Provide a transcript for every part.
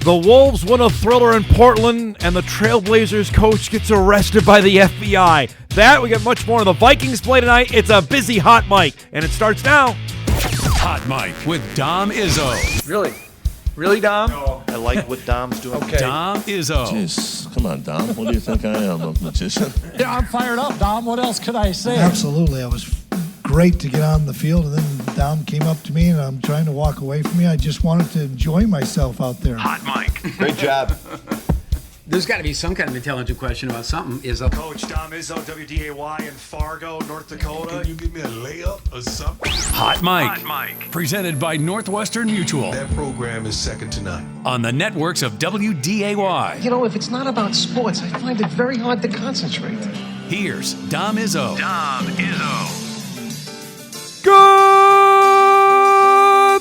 The Wolves win a thriller in Portland, and the Trailblazers coach gets arrested by the FBI. We get much more. The Vikings play tonight. It's a busy hot mic, and it starts now. Hot mic with Dom Izzo. Really? Really, Dom? No. I like what Dom's doing. Okay. Dom Izzo. Jeez, come on, Dom. What do you think I am, a magician? Yeah, I'm fired up, Dom. What else could I say? Absolutely. It was great to get on the field, and then Dom came up to me, and I'm trying to walk away from me. I just wanted to enjoy myself out there. Hot mic. Great job. There's got to be some kind of intelligent question about something. Coach Dom Izzo, WDAY in Fargo, North Dakota. Can you give me a layup or something? Hot mic. Presented by Northwestern Mutual. That program is second to none. On the networks of WDAY. You know, if it's not about sports, I find it very hard to concentrate. Here's Dom Izzo. Good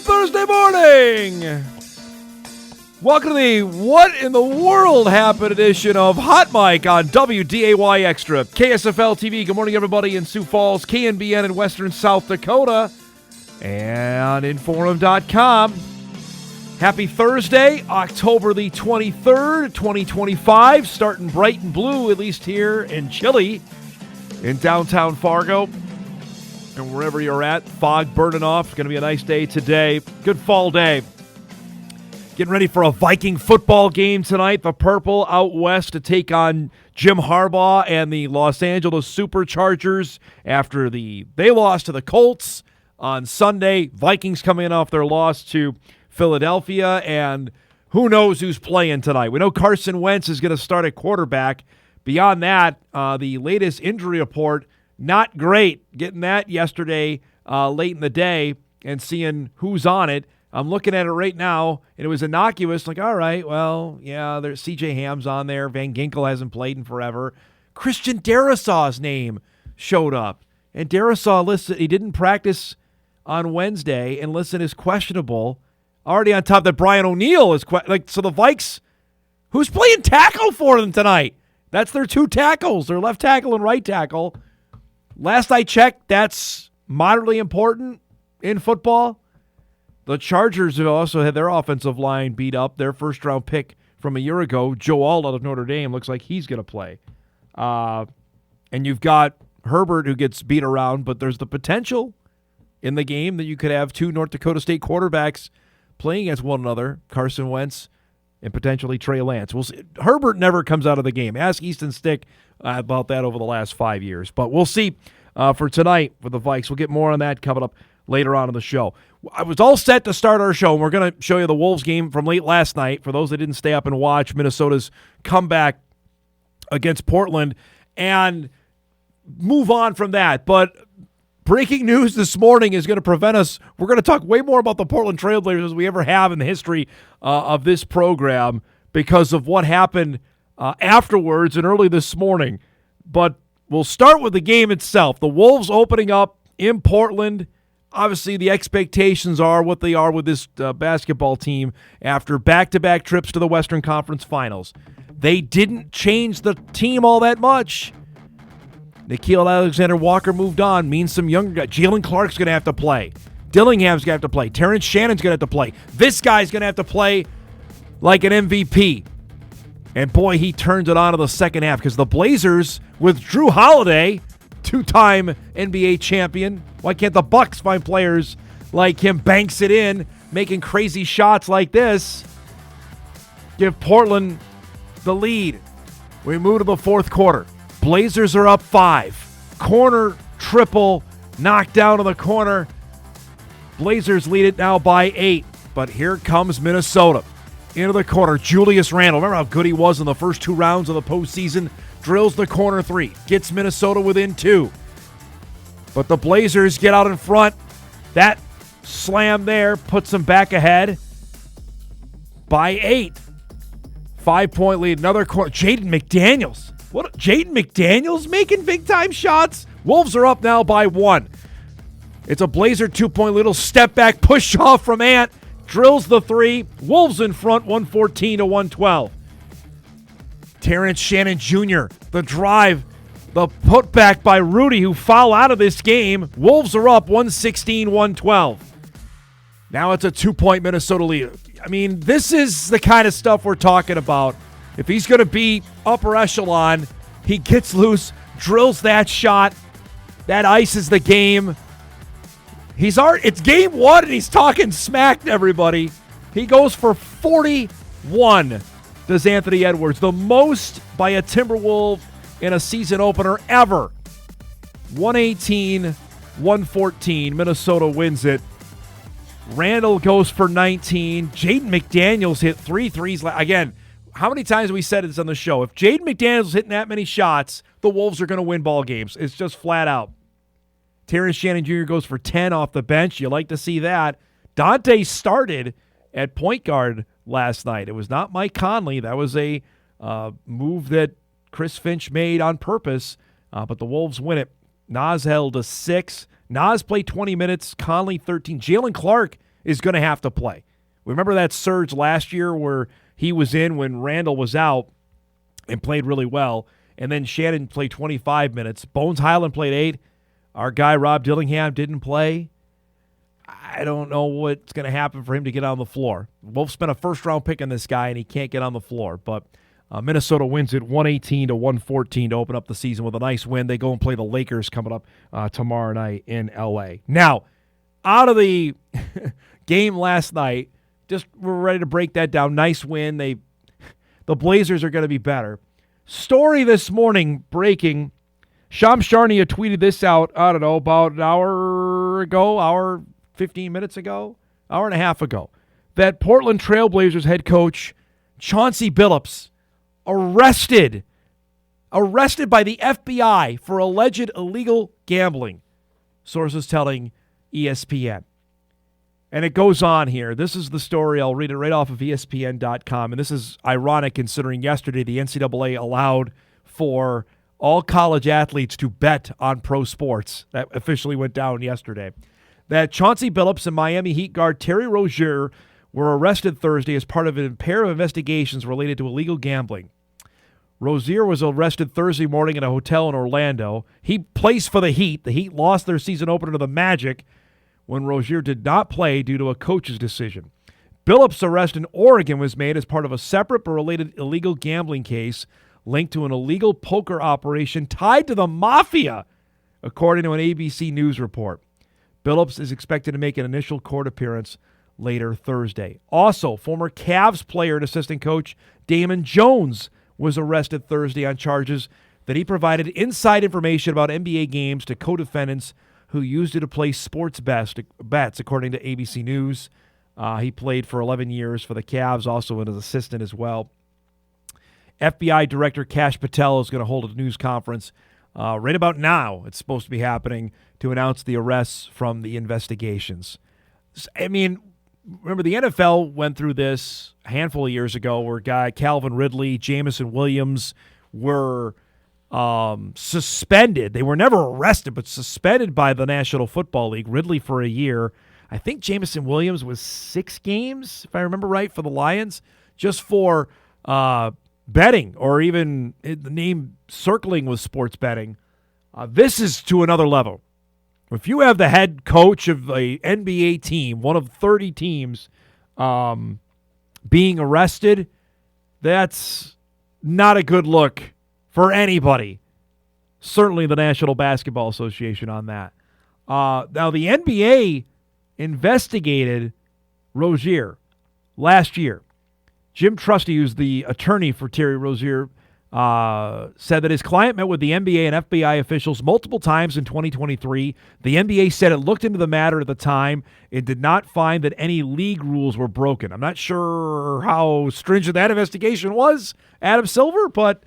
Thursday morning. Welcome to the What in the World Happened edition of Hot Mic on WDAY Extra. KSFL TV, good morning everybody in Sioux Falls, KNBN in Western South Dakota, and Inforum.com. Happy Thursday, October the 23rd, 2025. Starting bright and blue, at least here in chilly, in downtown Fargo. And wherever you're at, fog burning off. It's going to be a nice day today. Good fall day. Getting ready for a Viking football game tonight. The Purple out west to take on Jim Harbaugh and the Los Angeles Superchargers after they lost to the Colts on Sunday. Vikings coming off their loss to Philadelphia, and who knows who's playing tonight. We know Carson Wentz is going to start at quarterback. Beyond that, the latest injury report, not great. Getting that yesterday late in the day and seeing who's on it. I'm looking at it right now, and it was innocuous. Like, all right, well, yeah, there's C.J. Ham's on there. Van Ginkel hasn't played in forever. Christian Darrisaw's name showed up. And Darrisaw listed, he didn't practice on Wednesday and listed as questionable. Already on top that Brian O'Neill is so the Vikes, who's playing tackle for them tonight? That's their two tackles, their left tackle and right tackle. Last I checked, that's moderately important in football. The Chargers have also had their offensive line beat up. Their first-round pick from a year ago, Joe Alt out of Notre Dame, looks like he's going to play. And you've got Herbert who gets beat around, but there's the potential in the game that you could have two North Dakota State quarterbacks playing against one another, Carson Wentz and potentially Trey Lance. We'll see. Herbert never comes out of the game. Ask Easton Stick about that over the last 5 years. But we'll see for tonight for the Vikes. We'll get more on that coming up later on in the show. I was all set to start our show, and we're going to show you the Wolves game from late last night. For those that didn't stay up and watch Minnesota's comeback against Portland, and move on from that. But breaking news this morning is going to prevent us. We're going to talk way more about the Portland Trailblazers as we ever have in the history of this program because of what happened afterwards and early this morning. But we'll start with the game itself. The Wolves opening up in Portland. Obviously, the expectations are what they are with this basketball team after back-to-back trips to the Western Conference Finals. They didn't change the team all that much. Nickeil Alexander-Walker moved on, means some younger guys. Jalen Clark's going to have to play. Dillingham's going to have to play. Terrence Shannon's going to have to play. This guy's going to have to play like an MVP. And boy, he turns it on in the second half because the Blazers, with Drew Holiday, two-time NBA champion. Why can't the Bucks find players like him, banks it in, making crazy shots like this? Give Portland the lead. We move to the fourth quarter. Blazers are up 5. Corner triple, knocked down in the corner. Blazers lead it now by 8. But here comes Minnesota. Into the corner, Julius Randle. Remember how good he was in the first 2 rounds of the postseason? Drills the corner 3. Gets Minnesota within 2. But the Blazers get out in front. That slam there puts them back ahead by 8. 5-point lead. Another corner. Jaden McDaniels. Jaden McDaniels making big-time shots? Wolves are up now by 1. It's a Blazer 2-point little step back push off from Ant. Drills the 3. Wolves in front, 114 to 112. Terrence Shannon Jr., the drive, the putback by Rudy, who foul out of this game. Wolves are up 116-112. Now it's a 2-point Minnesota lead. I mean, this is the kind of stuff we're talking about. If he's going to be upper echelon, he gets loose, drills that shot, that ices the game. It's game one, and he's talking smack to everybody. He goes for 41, does Anthony Edwards, the most by a Timberwolf in a season opener ever. 118-114, Minnesota wins it. Randall goes for 19. Jaden McDaniels hit 3 threes. Again, how many times have we said this on the show? If Jaden McDaniels hitting that many shots, the Wolves are going to win ball games. It's just flat out. Terrence Shannon Jr. goes for 10 off the bench. You like to see that. Dante started at point guard last night. It was not Mike Conley. That was a move that Chris Finch made on purpose, but the Wolves win it. Nas held a 6. Nas played 20 minutes, Conley 13. Jalen Clark is going to have to play. Remember that surge last year where he was in when Randall was out and played really well, and then Shannon played 25 minutes. Bones Highland played 8. Our guy Rob Dillingham didn't play. I don't know what's going to happen for him to get on the floor. Wolves spent a first-round pick on this guy, and he can't get on the floor, but Minnesota wins it 118-114 to open up the season with a nice win. They go and play the Lakers coming up tomorrow night in L.A. Now, out of the game last night, just we're ready to break that down. Nice win. The Blazers are going to be better. Story this morning breaking. Shams Charania tweeted this out, I don't know, about an hour ago, 15 minutes ago, hour and a half ago, that Portland Trailblazers head coach Chauncey Billups arrested by the FBI for alleged illegal gambling, sources telling ESPN. And it goes on here. This is the story. I'll read it right off of ESPN.com. And this is ironic considering yesterday the NCAA allowed for all college athletes to bet on pro sports. That officially went down yesterday. That Chauncey Billups and Miami Heat guard Terry Rozier were arrested Thursday as part of a pair of investigations related to illegal gambling. Rozier was arrested Thursday morning in a hotel in Orlando. He plays for the Heat. The Heat lost their season opener to the Magic when Rozier did not play due to a coach's decision. Billups' arrest in Oregon was made as part of a separate but related illegal gambling case linked to an illegal poker operation tied to the mafia, according to an ABC News report. Billups is expected to make an initial court appearance later Thursday. Also, former Cavs player and assistant coach Damon Jones was arrested Thursday on charges that he provided inside information about NBA games to co-defendants who used it to place sports bets, according to ABC News. He played for 11 years for the Cavs, also as an assistant as well. FBI Director Kash Patel is going to hold a news conference right about now. It's supposed to be happening to announce the arrests from the investigations. I mean, remember the NFL went through this a handful of years ago where Calvin Ridley, Jamison Williams were suspended. They were never arrested, but suspended by the National Football League. Ridley for a year. I think Jamison Williams was 6 games, if I remember right, for the Lions, just for betting or even the name circling with sports betting. This is to another level. If you have the head coach of a NBA team, one of 30 teams, being arrested, that's not a good look for anybody. Certainly the National Basketball Association on that. Now, the NBA investigated Rozier last year. Jim Trusty, who's the attorney for Terry Rozier, said that his client met with the NBA and FBI officials multiple times in 2023. The NBA said it looked into the matter at the time. It did not find that any league rules were broken. I'm not sure how stringent that investigation was, Adam Silver, but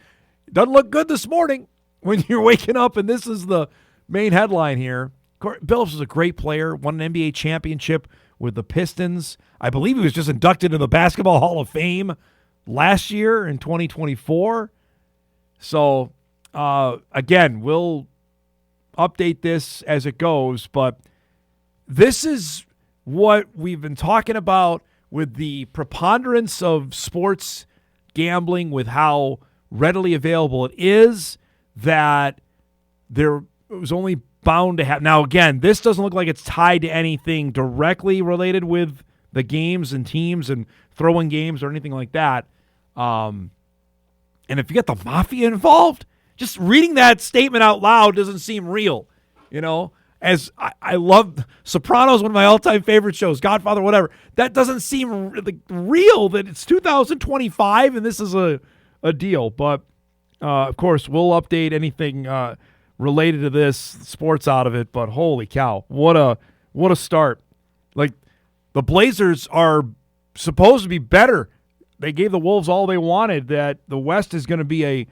it doesn't look good this morning when you're waking up and this is the main headline here. Billups was a great player, won an NBA championship with the Pistons. I believe he was just inducted into the Basketball Hall of Fame last year in 2024. So, again, we'll update this as it goes, but this is what we've been talking about with the preponderance of sports gambling, with how readily available it is, that there was only bound to have. Now, again, this doesn't look like it's tied to anything directly related with the games and teams and throwing games or anything like that. And if you get the mafia involved, just reading that statement out loud doesn't seem real, As I love Sopranos, one of my all-time favorite shows, Godfather, whatever. That doesn't seem real that it's 2025 and this is a deal. But, of course, we'll update anything related to this, sports out of it. But holy cow, what a start. Like, the Blazers are supposed to be better. They gave the Wolves all they wanted, that the West is going to be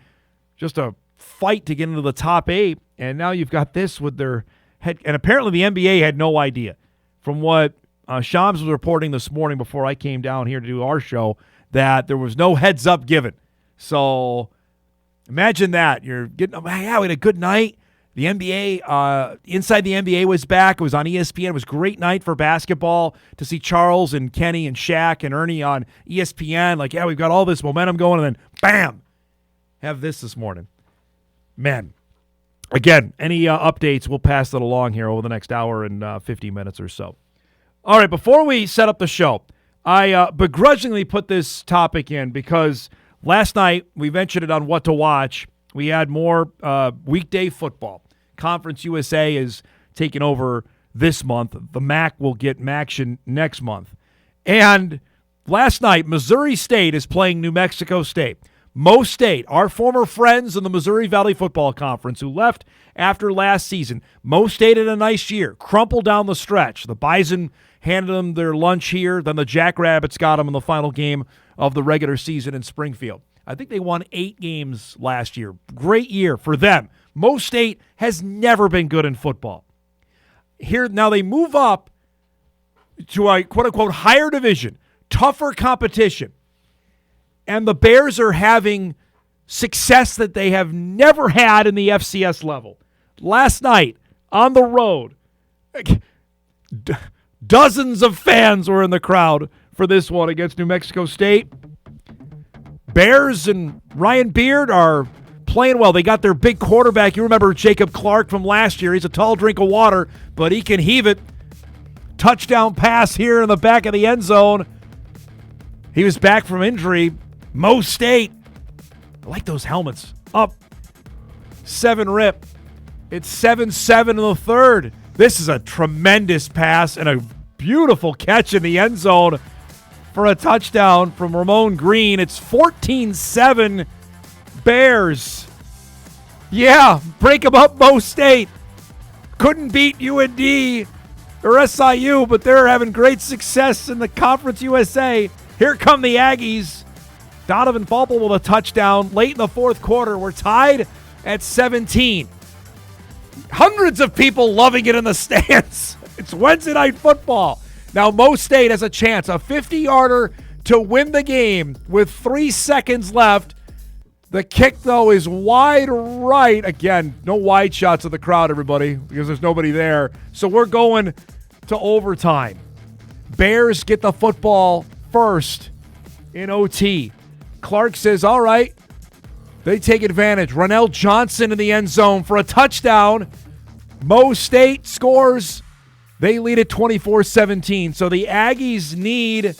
just a fight to get into the top 8. And now you've got this with their head. And apparently the NBA had no idea. From what Shams was reporting this morning before I came down here to do our show, that there was no heads up given. So imagine that. You're getting, we had a good night. The NBA, Inside the NBA was back. It was on ESPN. It was a great night for basketball to see Charles and Kenny and Shaq and Ernie on ESPN. Like, we've got all this momentum going, and then bam, have this morning. Man, again, any updates, we'll pass that along here over the next hour and 50 minutes or so. All right, before we set up the show, I begrudgingly put this topic in because last night we mentioned it on What to Watch. We had more weekday football. Conference USA is taking over this month. The MAC will get MACtion next month. And last night, Missouri State is playing New Mexico State. Mo State, our former friends in the Missouri Valley Football Conference who left after last season. Mo State had a nice year, crumpled down the stretch. The Bison handed them their lunch here. Then the Jackrabbits got them in the final game of the regular season in Springfield. I think they won 8 games last year. Great year for them. Mo State has never been good in football. Here now they move up to a quote-unquote higher division, tougher competition. And the Bears are having success that they have never had in the FCS level. Last night, on the road, dozens of fans were in the crowd for this one against New Mexico State. Bears and Ryan Beard are playing well. They got their big quarterback. You remember Jacob Clark from last year. He's a tall drink of water, but he can heave it. Touchdown pass here in the back of the end zone. He was back from injury. Mo State. I like those helmets. Up 7 rip. It's 7-7 in the third. This is a tremendous pass and a beautiful catch in the end zone for a touchdown from Ramon Green. It's 14-7 Bears. Yeah, break them up, Mo State. Couldn't beat UND or SIU, but they're having great success in the Conference USA. Here come the Aggies. Donovan Faupel with a touchdown late in the fourth quarter. We're tied at 17. Hundreds of people loving it in the stands. It's Wednesday Night Football. Now, Mo State has a chance, a 50-yarder to win the game with 3 seconds left. The kick, though, is wide right. Again, no wide shots of the crowd, everybody, because there's nobody there. So we're going to overtime. Bears get the football first in OT. Clark says, all right. They take advantage. Ronell Johnson in the end zone for a touchdown. Mo State scores. They lead at 24-17. So the Aggies need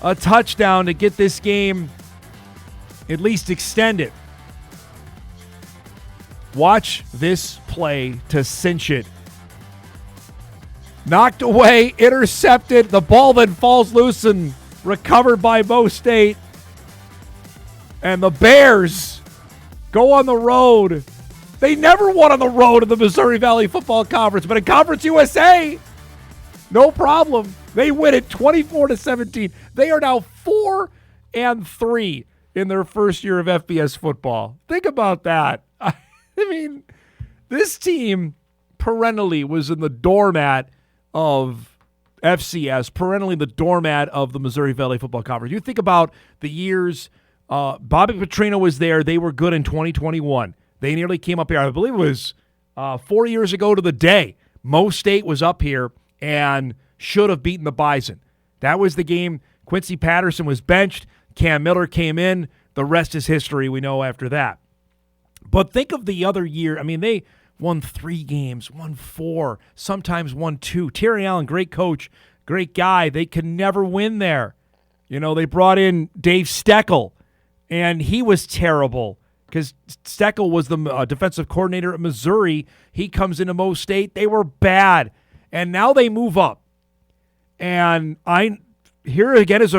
a touchdown to get this game at least extended. Watch this play to cinch it. Knocked away, intercepted. The ball then falls loose and recovered by Mo State. And the Bears go on the road. They never won on the road in the Missouri Valley Football Conference, but in Conference USA, no problem. They win it 24-17. They are now 4-3 in their first year of FBS football. Think about that. I mean, this team perennially was in the doormat of FCS, perennially the doormat of the Missouri Valley Football Conference. You think about the years Bobby Petrino was there. They were good in 2021. They nearly came up here. I believe it was 4 years ago to the day. Mo State was up here and should have beaten the Bison. That was the game. Quincy Patterson was benched. Cam Miller came in. The rest is history, we know after that. But think of the other year. I mean, they won 3 games, won 4, sometimes won 2. Terry Allen, great coach, great guy. They could never win there. You know, they brought in Dave Steckel, and he was terrible because Steckel was the defensive coordinator at Missouri. He comes into Mo State. They were bad, and now they move up. And here again is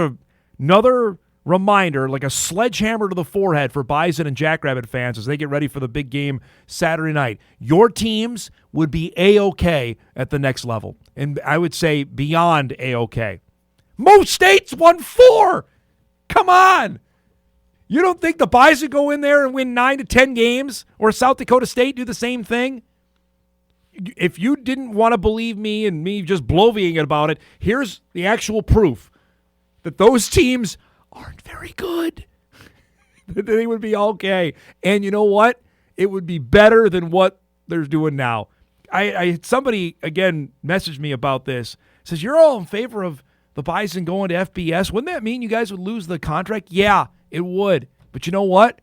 another reminder, like a sledgehammer to the forehead for Bison and Jackrabbit fans as they get ready for the big game Saturday night. Your teams would be A-OK at the next level, and I would say beyond A-OK. Mo State's won 4. Come on. You don't think the Bison go in there and win 9 to 10 games, or South Dakota State do the same thing? If you didn't want to believe me and me just bloviating about it, here's the actual proof that those teams aren't very good. They would be okay. And you know what? It would be better than what they're doing now. Somebody, again, messaged me about this. Says, you're all in favor of the Bison going to FBS. Wouldn't that mean you guys would lose the contract? Yeah, it would. But you know what?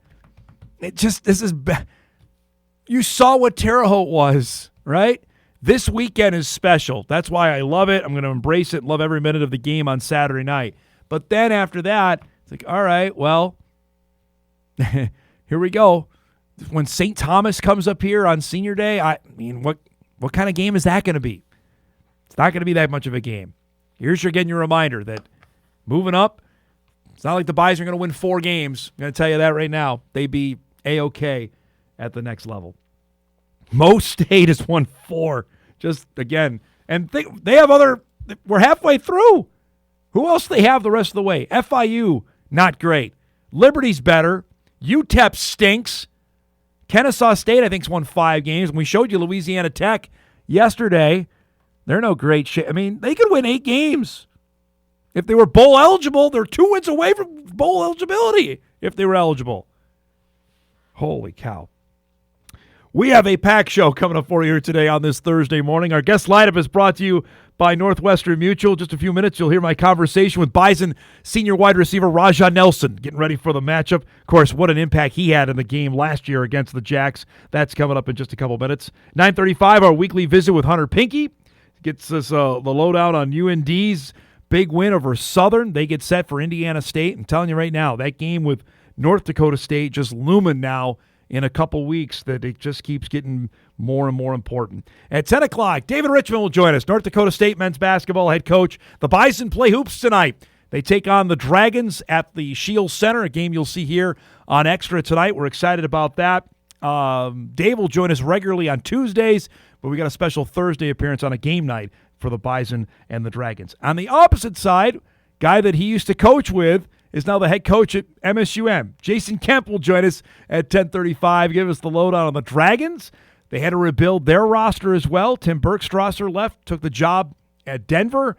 You saw what Terre Haute was, right? This weekend is special. That's why I love it. I'm going to embrace it and love every minute of the game on Saturday night. But then after that, it's like, all right, well, here we go. When St. Thomas comes up here on senior day, I mean, what kind of game is that going to be? It's not going to be that much of a game. Here's your reminder that moving up, it's not like the Bison are going to win 4 games. I'm going to tell you that right now. They'd be A-OK at the next level. Mo State has won 4. Just, again, and they have we're halfway through. Who else do they have the rest of the way? FIU, not great. Liberty's better. UTEP stinks. Kennesaw State, I think, has won 5 games. And we showed you Louisiana Tech yesterday. They're no great shit. I mean, they could win 8 games. If they were bowl eligible, they're 2 wins away from bowl eligibility if they were eligible. Holy cow. We have a packed show coming up for you here today on this Thursday morning. Our guest lineup is brought to you by Northwestern Mutual. Just a few minutes, you'll hear my conversation with Bison senior wide receiver RaJa Nelson, getting ready for the matchup. Of course, what an impact he had in the game last year against the Jacks. That's coming up in just a couple minutes. 9:35, our weekly visit with Hunter Pinke. Gets us the lowdown on UND's big win over Southern. They get set for Indiana State. I'm telling you right now, that game with North Dakota State just looming now in a couple weeks, that it just keeps getting more and more important. At 10 o'clock, David Richman will join us, North Dakota State men's basketball head coach. The Bison play hoops tonight. They take on the Dragons at the Shield Center, a game you'll see here on Extra tonight. We're excited about that. Dave will join us regularly on Tuesdays, but we got a special Thursday appearance on a game night for the Bison and the Dragons. On the opposite side, guy that he used to coach with is now the head coach at MSU. Jason Kemp will join us at 10:35, give us the lowdown on the Dragons. They had to rebuild their roster as well. Tim Bergstrasser left, took the job at Denver.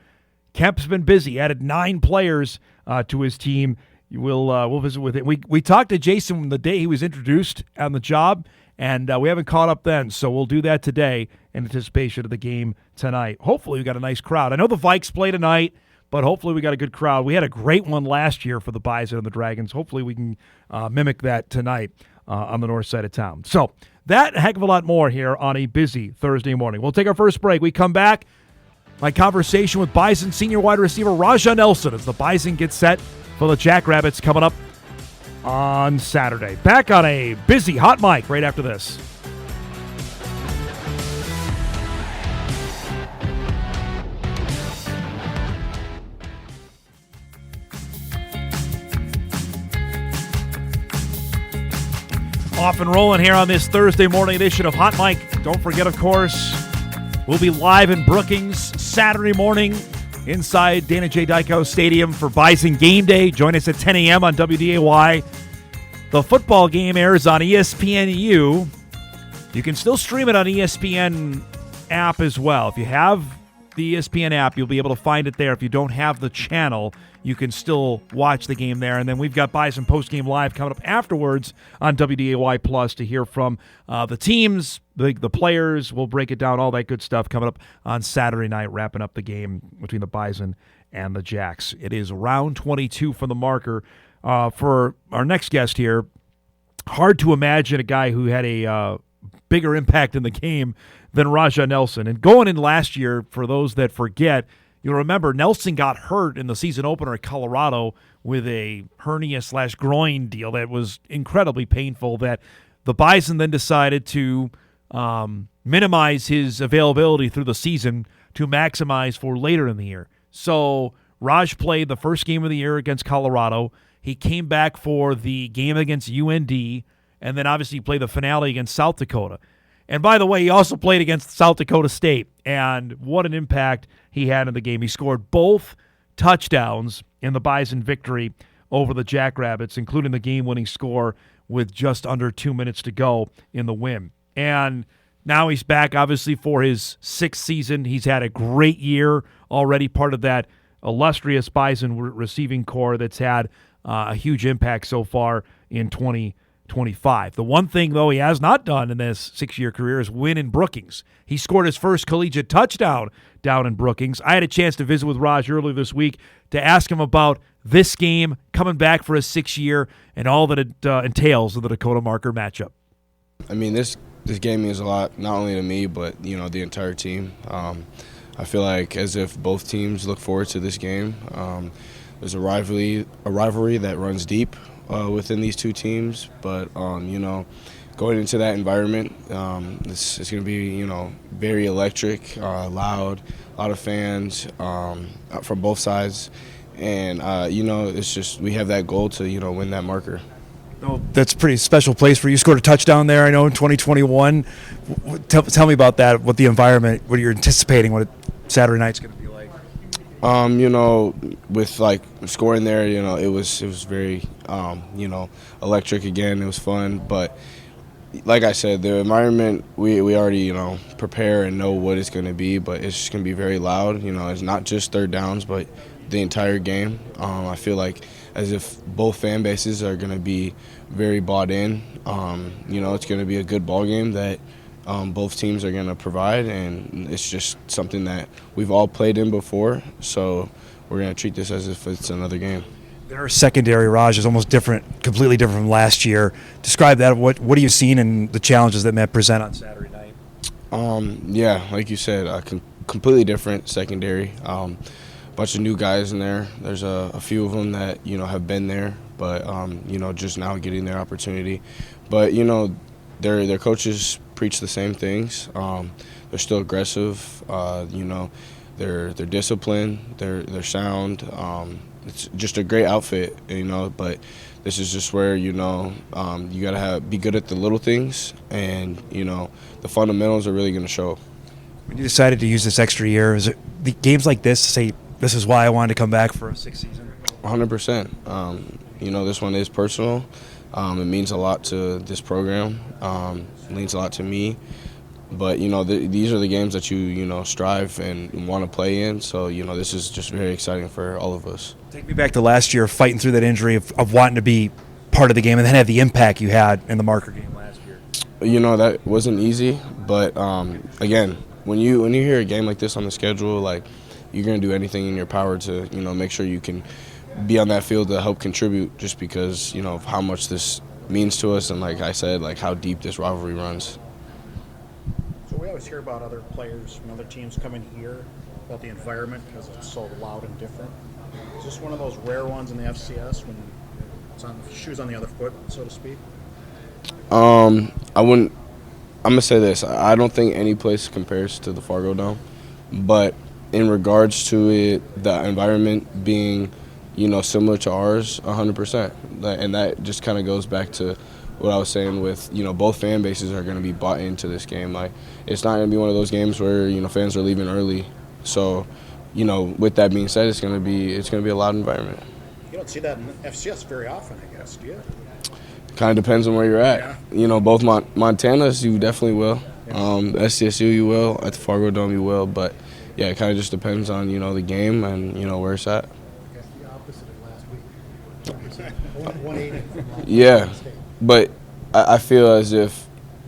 Kemp's been busy, added 9 players to his team. We'll visit with it. We talked to Jason the day he was introduced on the job, and we haven't caught up then, so we'll do that today in anticipation of the game tonight. Hopefully we got a nice crowd. I know the Vikes play tonight, but hopefully we got a good crowd. We had a great one last year for the Bison and the Dragons. Hopefully we can mimic that tonight on the north side of town. So that a heck of a lot more here on a busy Thursday morning. We'll take our first break. We come back. My conversation with Bison senior wide receiver RaJa Nelson as the Bison get set for the Jackrabbits coming up on Saturday. Back on a busy hot mic right after this. Off and rolling here on this Thursday morning edition of Hot Mic. Don't forget, of course, we'll be live in Brookings Saturday morning inside Dana J. Dyko Stadium for Bison Game Day. Join us at 10 a.m. on WDAY. The football game airs on ESPNU. You can still stream it on ESPN app as well. If you have the ESPN app, you'll be able to find it there. If you don't have the channel, you can still watch the game there. And then we've got Bison Postgame Live coming up afterwards on WDAY Plus to hear from the teams, the players. We'll break it down, all that good stuff coming up on Saturday night, wrapping up the game between the Bison and the Jacks. It is round 22 from the marker. For our next guest here, hard to imagine a guy who had a bigger impact in the game than RaJa Nelson. And going in last year, for those that forget, you'll remember Nelson got hurt in the season opener at Colorado with a hernia/groin deal that was incredibly painful, that the Bison then decided to minimize his availability through the season to maximize for later in the year. So Raj played the first game of the year against Colorado. He came back for the game against UND, and then obviously played the finale against South Dakota. And by the way, he also played against South Dakota State, and what an impact he had in the game. He scored both touchdowns in the Bison victory over the Jackrabbits, including the game-winning score with just under 2 minutes to go in the win. And now he's back, obviously, for his 6th season. He's had a great year already, part of that illustrious Bison receiving corps that's had a huge impact so far in 2025. The one thing, though, he has not done in this 6-year career is win in Brookings. He scored his first collegiate touchdown down in Brookings. I had a chance to visit with Raj earlier this week to ask him about this game, coming back for his 6th year, and all that it entails of the Dakota Marker matchup. I mean, this game means a lot, not only to me, but, the entire team. I feel like as if both teams look forward to this game. There's a rivalry that runs deep within these two teams, but going into that environment, it's going to be very electric, loud, a lot of fans from both sides, and it's just we have that goal to win that marker. Oh, that's a pretty special place for you. You scored a touchdown there, I know, in 2021. Tell me about that. What the environment, what you're anticipating, what Saturday night's going to be like. With like scoring there, it was very, electric again. It was fun, but like I said, the environment we already prepare and know what it's going to be, but it's just going to be very loud. It's not just third downs, but the entire game. I feel like as if both fan bases are going to be very bought in. It's going to be a good ball game that both teams are going to provide, and it's just something that we've all played in before, so we're going to treat this as if it's another game. Their secondary, Raj, is almost different, completely different from last year. Describe that. What are you seeing and the challenges that may present on Saturday night? Yeah, like you said, completely different secondary. Bunch of new guys in there. There's a few of them that have been there, but just now getting their opportunity. But their coaches preach the same things. They're still aggressive. They're disciplined. They're sound. It's just a great outfit, But this is just where you gotta be good at the little things, and the fundamentals are really gonna show. When you decided to use this extra year, is it the games like this to say this is why I wanted to come back for a 6th season? 100%. This one is personal. It means a lot to this program. It means a lot to me. But, these are the games that you strive and want to play in. So, this is just very exciting for all of us. Take me back to last year, fighting through that injury of wanting to be part of the game and then have the impact you had in the marker game last year. That wasn't easy. But, again, when you hear a game like this on the schedule, you're going to do anything in your power to, make sure you can be on that field to help contribute, just because, of how much this means to us, and like I said, how deep this rivalry runs. So we always hear about other players from other teams coming here about the environment because it's so loud and different. Is this one of those rare ones in the FCS when it's on shoes on the other foot, so to speak? I'm going to say this. I don't think any place compares to the Fargo Dome, but in regards to it, the environment being, similar to ours, 100%. And that just kind of goes back to what I was saying with, both fan bases are going to be bought into this game. It's not going to be one of those games where, fans are leaving early. So, with that being said, it's going to be a loud environment. You don't see that in FCS very often, I guess, do you? Kind of depends on where you're at. Yeah. Both Montana's, you definitely will. SDSU, you will. At the Fargo Dome, you will. But, yeah, it kind of just depends on, the game and, where it's at. I guess the opposite of last week. 180. Yeah, but I feel as if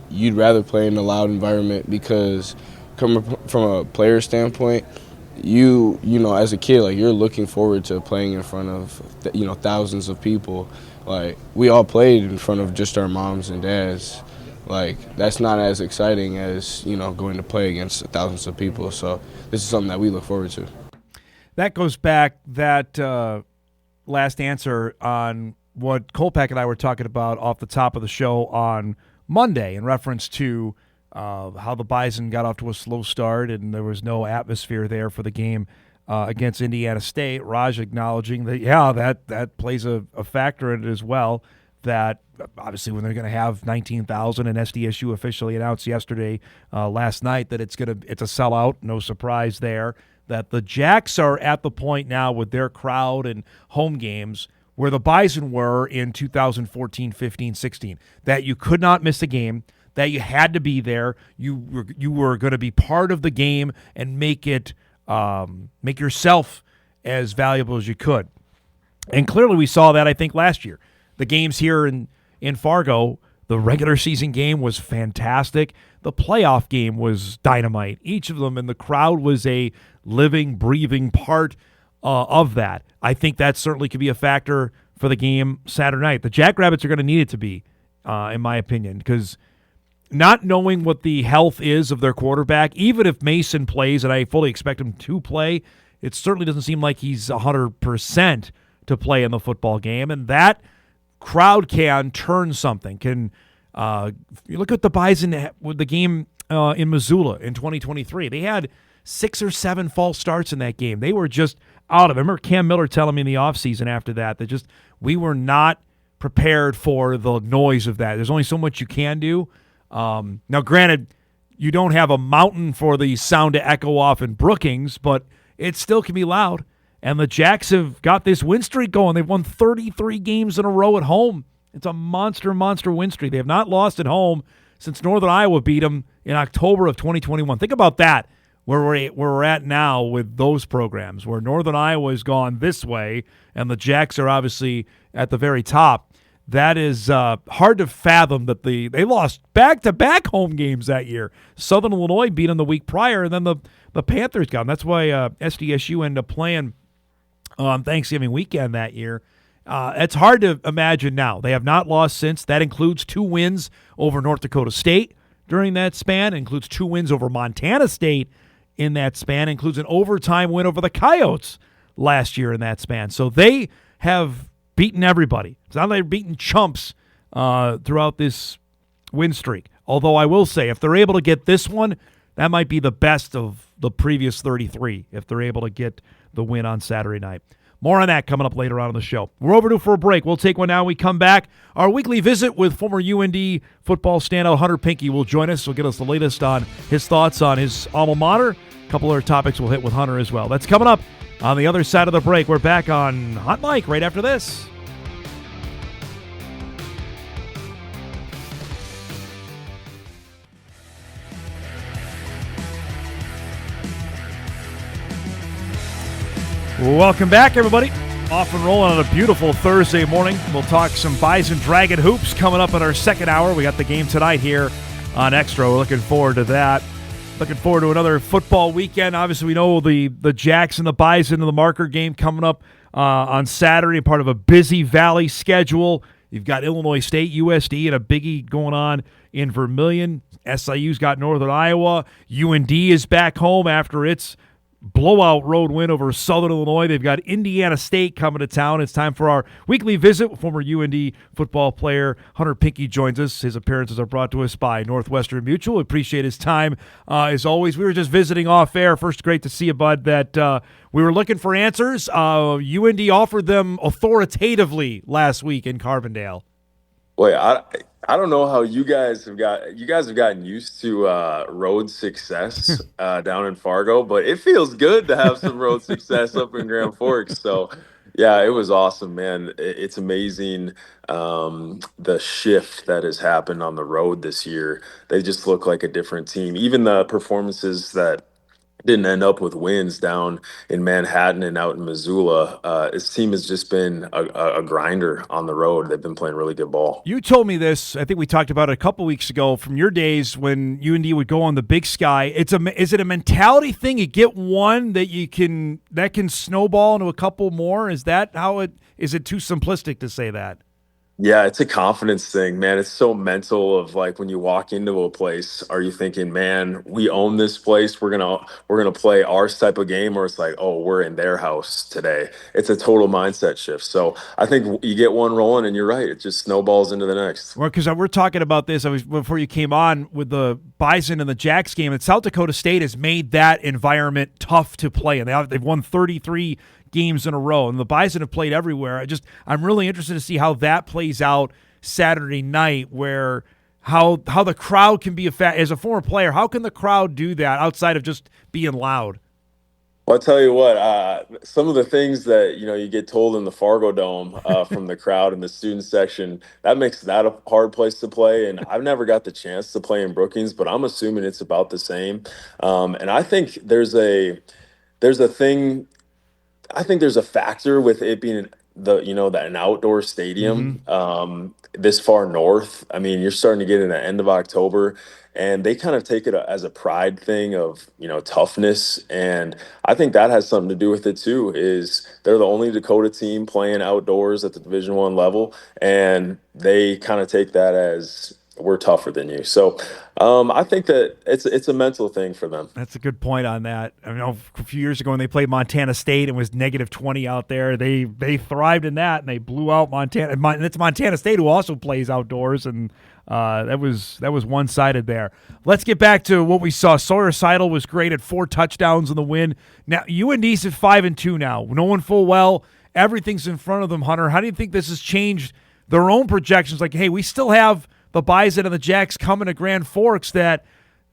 you'd rather play in a loud environment because coming from a player standpoint, you as a kid, you're looking forward to playing in front of, thousands of people. We all played in front of just our moms and dads. like that's not as exciting as, you know, going to play against thousands of people. So this is something that we look forward to. That goes back, that last answer on what Kolpak and I were talking about off the top of the show on Monday in reference to how the Bison got off to a slow start and there was no atmosphere there for the game against Indiana State. RaJa acknowledging that, yeah, that plays a factor in it as well, that obviously when they're going to have 19,000, and SDSU officially announced yesterday, last night, that it's a sellout, no surprise there, that the Jacks are at the point now with their crowd and home games where the Bison were in 2014, 15, 16, that you could not miss a game, that you had to be there, you were going to be part of the game and make yourself as valuable as you could. And clearly we saw that, I think, last year. The games here in Fargo, the regular season game was fantastic. The playoff game was dynamite. Each of them, and the crowd was a living, breathing part of that. I think that certainly could be a factor for the game Saturday night. The Jackrabbits are going to need it to be, in my opinion, because not knowing what the health is of their quarterback, even if Mason plays, and I fully expect him to play, it certainly doesn't seem like he's 100% to play in the football game, and that crowd can turn something. You look at the Bison with the game in Missoula in 2023. They had 6 or 7 false starts in that game. They were just out of it. I remember Cam Miller telling me in the offseason after that we were not prepared for the noise of that. There's only so much you can do. Now, granted, you don't have a mountain for the sound to echo off in Brookings, but it still can be loud. And the Jacks have got this win streak going. They've won 33 games in a row at home. It's a monster win streak. They have not lost at home since Northern Iowa beat them in October of 2021. Think about that, where we're at now with those programs, where Northern Iowa has gone this way and the Jacks are obviously at the very top. That is hard to fathom that they lost back-to-back home games that year. Southern Illinois beat them the week prior, and then the Panthers got them. That's why SDSU ended up playing on Thanksgiving weekend that year. It's hard to imagine now. They have not lost since. That includes 2 wins over North Dakota State during that span. It includes 2 wins over Montana State in that span. It includes an overtime win over the Coyotes last year in that span. So they have beaten everybody. It's not like they're beating chumps throughout this win streak. Although I will say, if they're able to get this one, that might be the best of the previous 33, if they're able to get the win on Saturday night. More on that coming up later on in the show. We're overdue for a break. We'll take one now. We come back. Our weekly visit with former UND football standout Hunter Pinke will join us. He'll get us the latest on his thoughts on his alma mater. A couple other topics we'll hit with Hunter as well. That's coming up on the other side of the break. We're back on Hot Mic right after this. Welcome back, everybody. Off and rolling on a beautiful Thursday morning. We'll talk some Bison Dragon hoops coming up in our second hour. We got the game tonight here on Extra. We're looking forward to that. Looking forward to another football weekend. Obviously, we know the Jacks and the Bison and the Marker game coming up on Saturday, part of a busy Valley schedule. You've got Illinois State, USD, and a biggie going on in Vermilion. SIU's got Northern Iowa. UND is back home after its blowout road win over Southern Illinois. They've got Indiana State coming to town. It's time for our weekly visit. Former UND football player Hunter Pinke joins us. His appearances are brought to us by Northwestern Mutual. We appreciate his time as always. We were just visiting off air. First, great to see you, bud, that we were looking for answers. UND offered them authoritatively last week in Carbondale. Boy, I don't know how you guys have gotten used to road success down in Fargo, but it feels good to have some road success up in Grand Forks. So yeah, it was awesome, man. It's amazing the shift that has happened on the road this year. They just look like a different team. Even the performances that didn't end up with wins down in Manhattan and out in Missoula. His team has just been a grinder on the road. They've been playing really good ball. You told me this, I think we talked about it a couple weeks ago, from your days when UND would go on the Big Sky. Is it a mentality thing? You get one that can snowball into a couple more? Is that how it is? It too simplistic to say that? Yeah, it's a confidence thing, man. It's so mental of like when you walk into a place, are you thinking, man, we own this place. We're gonna play our type of game, or it's like, oh, we're in their house today. It's a total mindset shift. So I think you get one rolling and you're right. It just snowballs into the next. Well, because we're talking about this before you came on with the Bison and the Jacks game, and South Dakota State has made that environment tough to play, and they've won 33 games in a row, and the Bison have played everywhere. I'm really interested to see how that plays out Saturday night, where how the crowd can be as a former player. How can the crowd do that outside of just being loud? Well, I'll tell you what, some of the things that, you get told in the Fargo Dome from the crowd in the student section, that makes that a hard place to play. And I've never got the chance to play in Brookings, but I'm assuming it's about the same. And I think there's a thing. I think there's a factor with it being an outdoor stadium this far north. I mean, you're starting to get in the end of October, and they kind of take it as a pride thing of toughness, and I think that has something to do with it too. Is they're the only Dakota team playing outdoors at the Division I level, and they kind of take that as we're tougher than you. So I think that it's a mental thing for them. That's a good point on that. I know a few years ago when they played Montana State, it was -20 out there. They thrived in that, and they blew out Montana. And it's Montana State who also plays outdoors, and that was one-sided there. Let's get back to what we saw. Sawyer Seidel was great at 4 touchdowns in the win. Now UND's at 5-2 now, knowing full well everything's in front of them. Hunter, how do you think this has changed their own projections? Like, hey, we still have the Bison and the Jacks coming to Grand Forks, that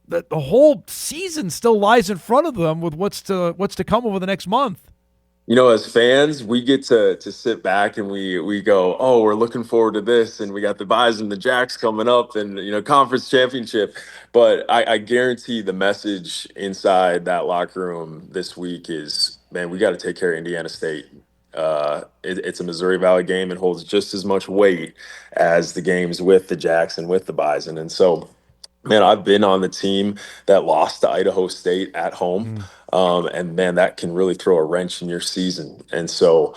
the whole season still lies in front of them with what's to come over the next month. As fans, we get to sit back and we go, oh, we're looking forward to this, and we got the Bison, the Jacks coming up, and conference championship. But I guarantee the message inside that locker room this week is, man, we got to take care of Indiana State. It's a Missouri Valley game and holds just as much weight as the games with the Jacks and with the Bison. And so, man, I've been on the team that lost to Idaho State at home. And man, that can really throw a wrench in your season. And so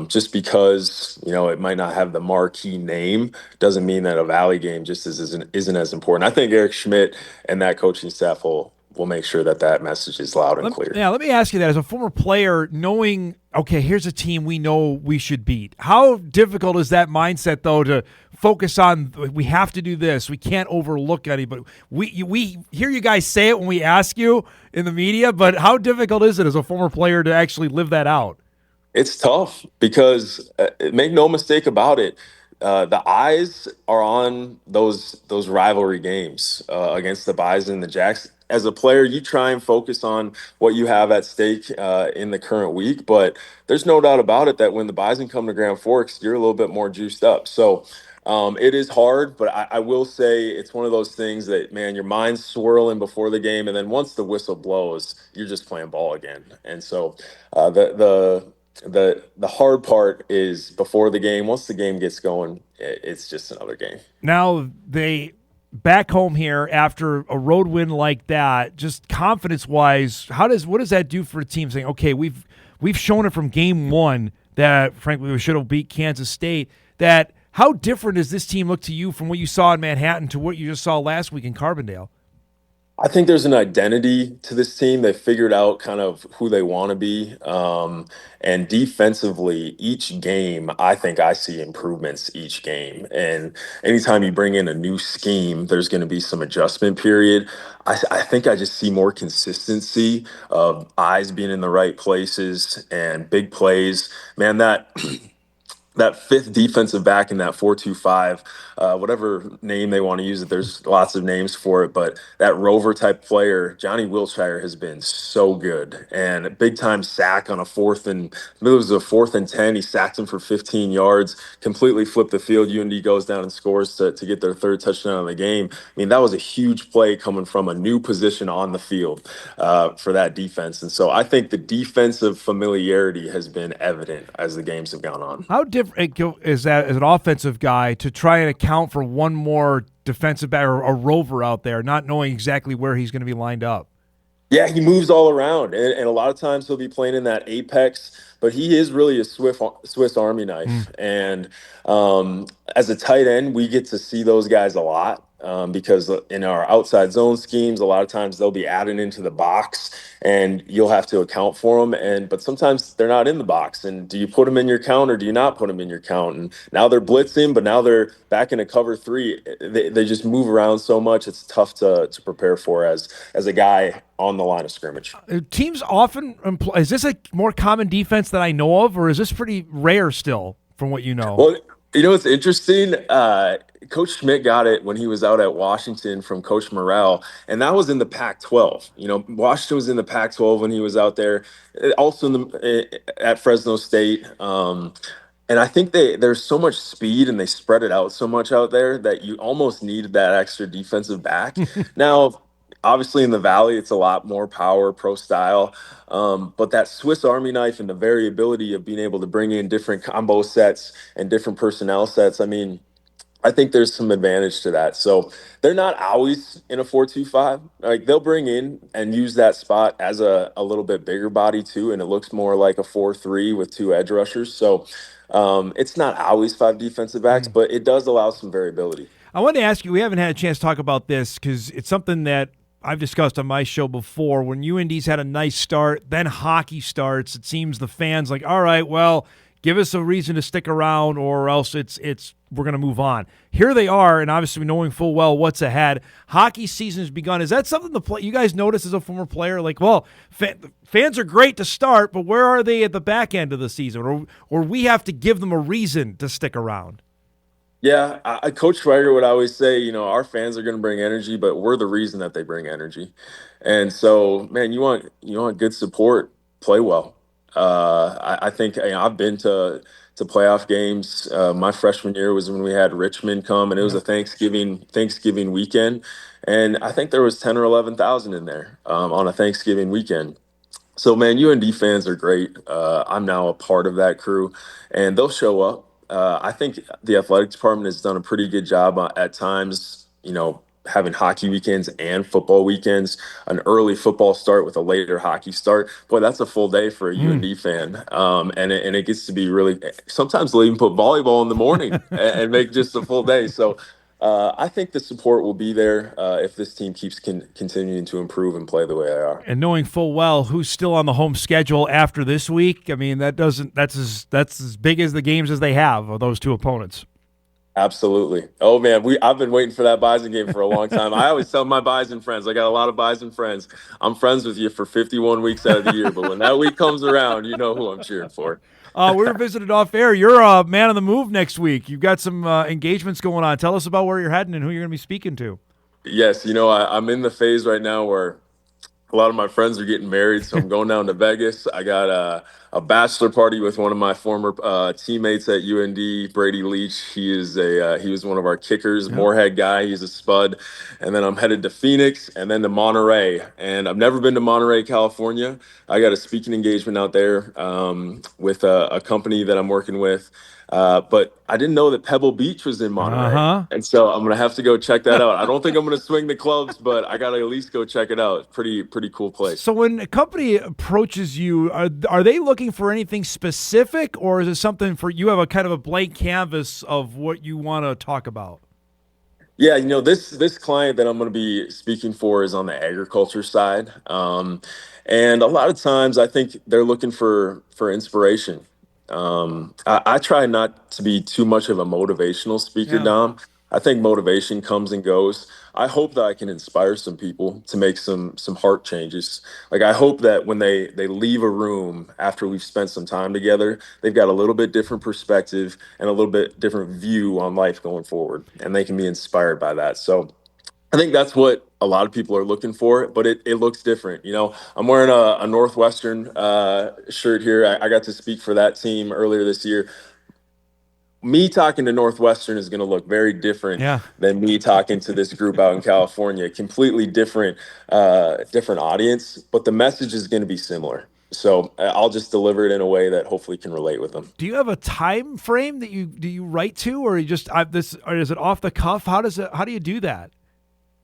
just because, it might not have the marquee name doesn't mean that a Valley game just isn't as important. I think Eric Schmidt and that coaching staff will make sure that message is loud and clear. Yeah, let me ask you that. As a former player, knowing, okay, here's a team we know we should beat. How difficult is that mindset, though, to focus on, we have to do this, we can't overlook anybody? We hear you guys say it when we ask you in the media, but how difficult is it as a former player to actually live that out? It's tough because, make no mistake about it, the eyes are on those rivalry games against the Bison and the Jacks. As a player, you try and focus on what you have at stake in the current week, but there's no doubt about it that when the Bison come to Grand Forks, you're a little bit more juiced up. So it is hard, but I will say it's one of those things that, man, your mind's swirling before the game, and then once the whistle blows, you're just playing ball again. And so the hard part is before the game. Does the game gets going, it's just another game. Now back home here after a road win like that, just confidence-wise, what does that do for a team saying, okay, we've shown it from game one that, frankly, we should have beat Kansas State? That how different does this team look to you from what you saw in Manhattan to what you just saw last week in Carbondale? I think there's an identity to this team. They figured out kind of who they want to be. And defensively, each game, I think I see improvements each game. And anytime you bring in a new scheme, there's going to be some adjustment period. I think I just see more consistency of eyes being in the right places and big plays. Man, that fifth defensive back in that 4-2-5, whatever name they want to use it, there's lots of names for it, but that rover type player, Johnny Wiltshire, has been so good. And a big time sack on it was a 4th and 10. He sacked him for 15 yards, completely flipped the field. UND goes down and scores to get their 3rd touchdown of the game. I mean, that was a huge play coming from a new position on the field for that defense. And so I think the defensive familiarity has been evident as the games have gone on. How different is that as an offensive guy to try and account for one more defensive back or a rover out there, not knowing exactly where he's going to be lined up? Yeah, he moves all around, and a lot of times he'll be playing in that apex, but he is really a Swiss Army knife. And as a tight end, we get to see those guys a lot. Because in our outside zone schemes, a lot of times they'll be added into the box and you'll have to account for them. But sometimes they're not in the box. And do you put them in your count or do you not put them in your count? And now they're blitzing, but now they're back in a cover 3. They just move around so much. It's tough to prepare for as a guy on the line of scrimmage. Teams often is this a more common defense that I know of, or is this pretty rare still from what you know? Well, you know, it's interesting. Coach Schmidt got it when he was out at Washington from Coach Morrell, and that was in the Pac-12. You know, Washington was in the Pac-12 when he was out there, also at Fresno State. And I think there's so much speed and they spread it out so much out there that you almost needed that extra defensive back. Now, obviously in the Valley, it's a lot more power, pro style. But that Swiss Army knife and the variability of being able to bring in different combo sets and different personnel sets, I mean, I think there's some advantage to that. So they're not always in a 4-2-5. Like they'll bring in and use that spot as a little bit bigger body too, and it looks more like a 4-3 with 2 edge rushers. So it's not always 5 defensive backs, but it does allow some variability. I wanted to ask you, we haven't had a chance to talk about this because it's something that I've discussed on my show before. When UND's had a nice start, then hockey starts, it seems the fans like, all right, well, give us a reason to stick around or else we're going to move on. Here they are, and obviously knowing full well what's ahead. Hockey season has begun. Is that something you guys notice as a former player? Like, well, fans are great to start, but where are they at the back end of the season? Or we have to give them a reason to stick around? Yeah, Coach Schweiger would always say, you know, our fans are going to bring energy, but we're the reason that they bring energy. And so, man, you want good support, play well. I think I've been to playoff games. My freshman year was when we had Richman come, and it was a Thanksgiving weekend, and I think there was 10 or 11,000 in there on a Thanksgiving weekend. So, man, UND fans are great. I'm now a part of that crew, and they'll show up. I think the athletic department has done a pretty good job at times, you know, having hockey weekends and football weekends, an early football start with a later hockey start. Boy, that's a full day for a UND fan. And it gets to be really, sometimes they'll even put volleyball in the morning and make just a full day. So I think the support will be there if this team keeps continuing to improve and play the way they are. And knowing full well who's still on the home schedule after this week, I mean, that's as big as the games as they have of those 2 opponents. Absolutely. Oh, man, I've been waiting for that Bison game for a long time. I always tell my Bison friends, I got a lot of Bison friends, I'm friends with you for 51 weeks out of the year, but when that week comes around, you know who I'm cheering for. We were visited off air. You're a man on the move next week. You've got some engagements going on. Tell us about where you're heading and who you're going to be speaking to. Yes, you know, I'm in the phase right now where a lot of my friends are getting married, so I'm going down to Vegas. I got a bachelor party with one of my former teammates at UND, Brady Leach. He was one of our kickers, Moorhead guy. He's a spud. And then I'm headed to Phoenix and then to Monterey. And I've never been to Monterey, California. I got a speaking engagement out there with a company that I'm working with. But I didn't know that Pebble Beach was in Monterey. And so I'm going to have to go check that out. I don't think I'm going to swing the clubs, but I got to at least go check it out. Pretty cool place. So when a company approaches you, are they looking for anything specific, or is it something for you have a kind of a blank canvas of what you want to talk about? Yeah, you know, this client that I'm going to be speaking for is on the agriculture side. And a lot of times I think they're looking for inspiration. I try not to be too much of a motivational speaker, Dom. I think motivation comes and goes. I hope that I can inspire some people to make some heart changes. Like I hope that when they leave a room after we've spent some time together, they've got a little bit different perspective and a little bit different view on life going forward, and they can be inspired by that. So I think that's what a lot of people are looking for, but it looks different. You know, I'm wearing a Northwestern shirt here. I got to speak for that team earlier this year. Me talking to Northwestern is going to look very different than me talking to this group out in California. Completely different audience, but the message is going to be similar. So I'll just deliver it in a way that hopefully can relate with them. Do you have a time frame that you write to, or you just or is it off the cuff? How do you do that?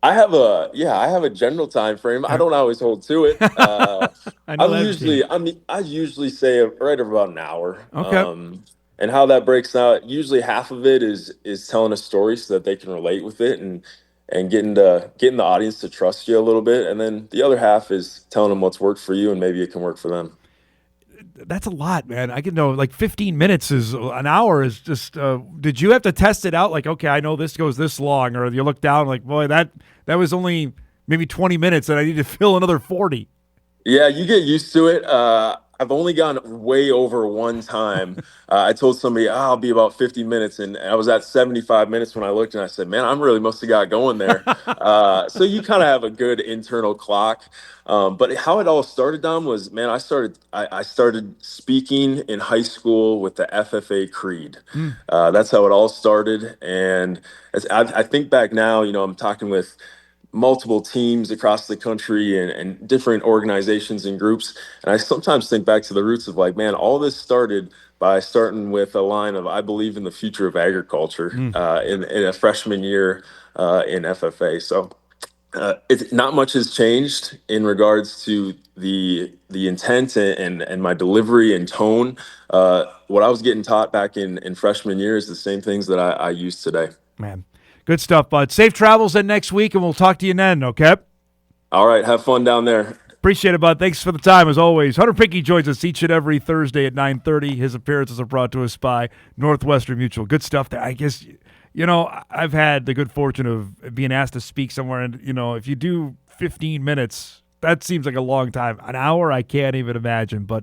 I have a general time frame. I don't always hold to it. I know that routine. I usually say right about an hour. Okay. And how that breaks out, usually half of it is telling a story so that they can relate with it and getting the audience to trust you a little bit, and then the other half is telling them what's worked for you and maybe it can work for them. That's a lot, man. I can know like 15 minutes is an hour is just. Did you have to test it out? Like, okay, I know this goes this long, or you look down like, boy, that was only maybe 20 minutes, and I need to fill another 40. Yeah, you get used to it. I've only gone way over one time. I told somebody, I'll be about 50 minutes, and I was at 75 minutes when I looked, and I said, man, I'm really must have got going there. So you kind of have a good internal clock. But how it all started, Dom, was, man, I started speaking in high school with the FFA Creed. That's how it all started. And I think back now, I'm talking with multiple teams across the country and different organizations and groups. And I sometimes think back to the roots of like, man, all this started by starting with a line of, I believe in the future of agriculture in a freshman year in FFA. So it's not much has changed in regards to the intent and my delivery and tone. What I was getting taught back in freshman year is the same things that I use today. Man. Good stuff, bud. Safe travels in next week, and we'll talk to you then, okay? All right. Have fun down there. Appreciate it, bud. Thanks for the time, as always. Hunter Pinke joins us each and every Thursday at 9:30. His appearances are brought to us by Northwestern Mutual. Good stuff there. I guess, I've had the good fortune of being asked to speak somewhere, and, if you do 15 minutes, that seems like a long time. An hour, I can't even imagine, but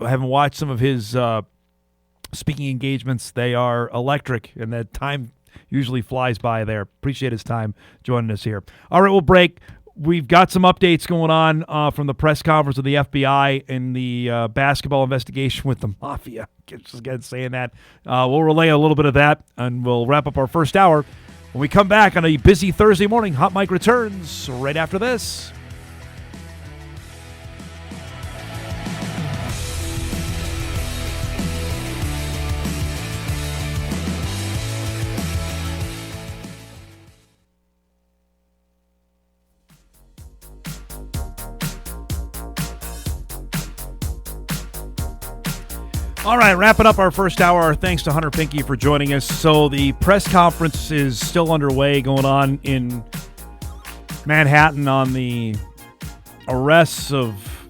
having watched some of his speaking engagements, they are electric, and that time usually flies by there. Appreciate his time joining us here. All right, we'll break. We've got some updates going on from the press conference of the FBI in the basketball investigation with the Mafia. Just again saying that. We'll relay a little bit of that, and we'll wrap up our first hour. When we come back on a busy Thursday morning, Hot Mic returns right after this. All right, wrapping up our first hour. Thanks to Hunter Pinke for joining us. So the press conference is still underway, going on in Manhattan on the arrests of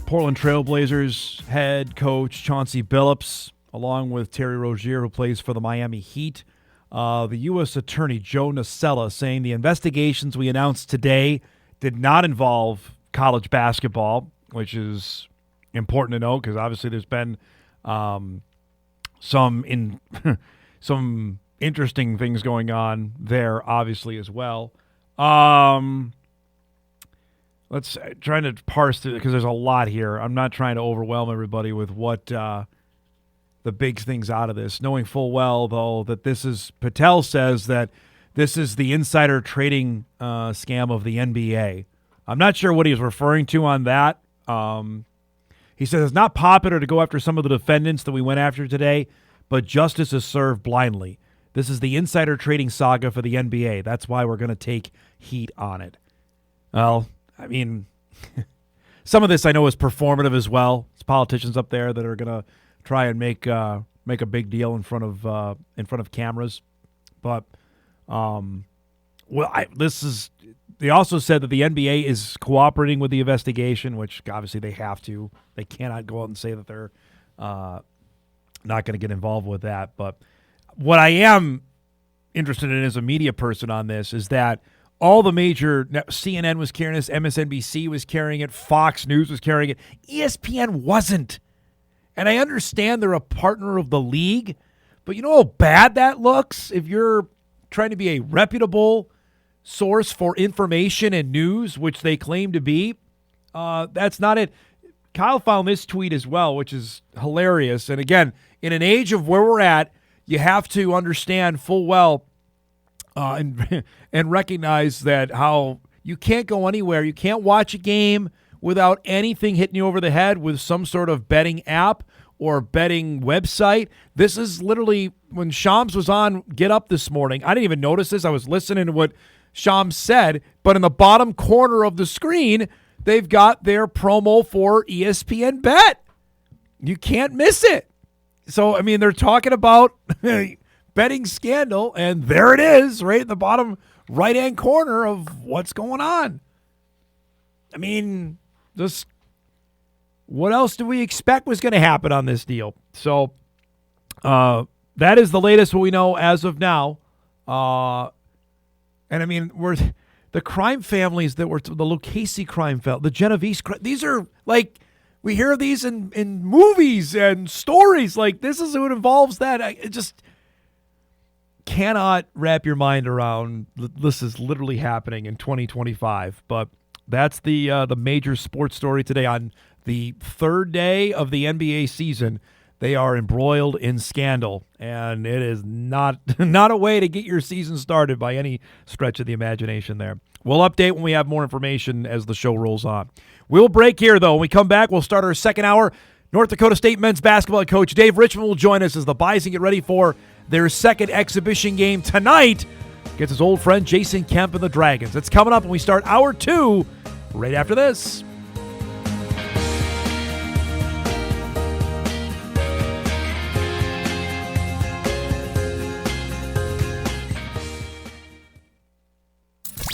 Portland Trailblazers head coach Chauncey Billups, along with Terry Rozier, who plays for the Miami Heat. The U.S. Attorney Joe Nocella saying the investigations we announced today did not involve college basketball, which is important to know because obviously there's been some interesting things going on there, obviously, as well. Let's trying to parse through because there's a lot here. I'm not trying to overwhelm everybody with what the big things out of this, knowing full well, though, that this is Patel says that this is the insider trading scam of the NBA. I'm not sure what he's referring to on that. He says it's not popular to go after some of the defendants that we went after today, but justice is served blindly. This is the insider trading saga for the NBA. That's why we're going to take heat on it. Well, I mean, some of this I know is performative as well. It's politicians up there that are going to try and make a big deal in front of cameras. But They also said that the NBA is cooperating with the investigation, which obviously they have to. They cannot go out and say that they're not going to get involved with that. But what I am interested in as a media person on this is that all the major CNN was carrying this, MSNBC was carrying it, Fox News was carrying it, ESPN wasn't. And I understand they're a partner of the league, but you know how bad that looks if you're trying to be a reputable source for information and news, which they claim to be. That's not it. Kyle found this tweet as well, which is hilarious. And again, in an age of where we're at, you have to understand full well and recognize that how you can't go anywhere. You can't watch a game without anything hitting you over the head with some sort of betting app or betting website. This is literally when Shams was on Get Up this morning. I didn't even notice this. I was listening to what Sham said, but in the bottom corner of the screen, they've got their promo for ESPN Bet. You can't miss it. So, I mean, they're talking about betting scandal, and there it is, right in the bottom right-hand corner of what's going on. I mean, just what else do we expect was going to happen on this deal? So that is the latest what we know as of now. And I mean, the crime families that were the Lucchese crime family, the Genovese crime, these are like, we hear of these in movies and stories. Like, this is what involves that. It just cannot wrap your mind around this is literally happening in 2025. But that's the major sports story today. On the third day of the NBA season, they are embroiled in scandal, and it is not a way to get your season started by any stretch of the imagination there. We'll update when we have more information as the show rolls on. We'll break here, though. When we come back, we'll start our second hour. North Dakota State men's basketball coach Dave Richman will join us as the Bison get ready for their second exhibition game tonight against his old friend Jason Kemp and the Dragons. It's coming up when we start hour 2 right after this.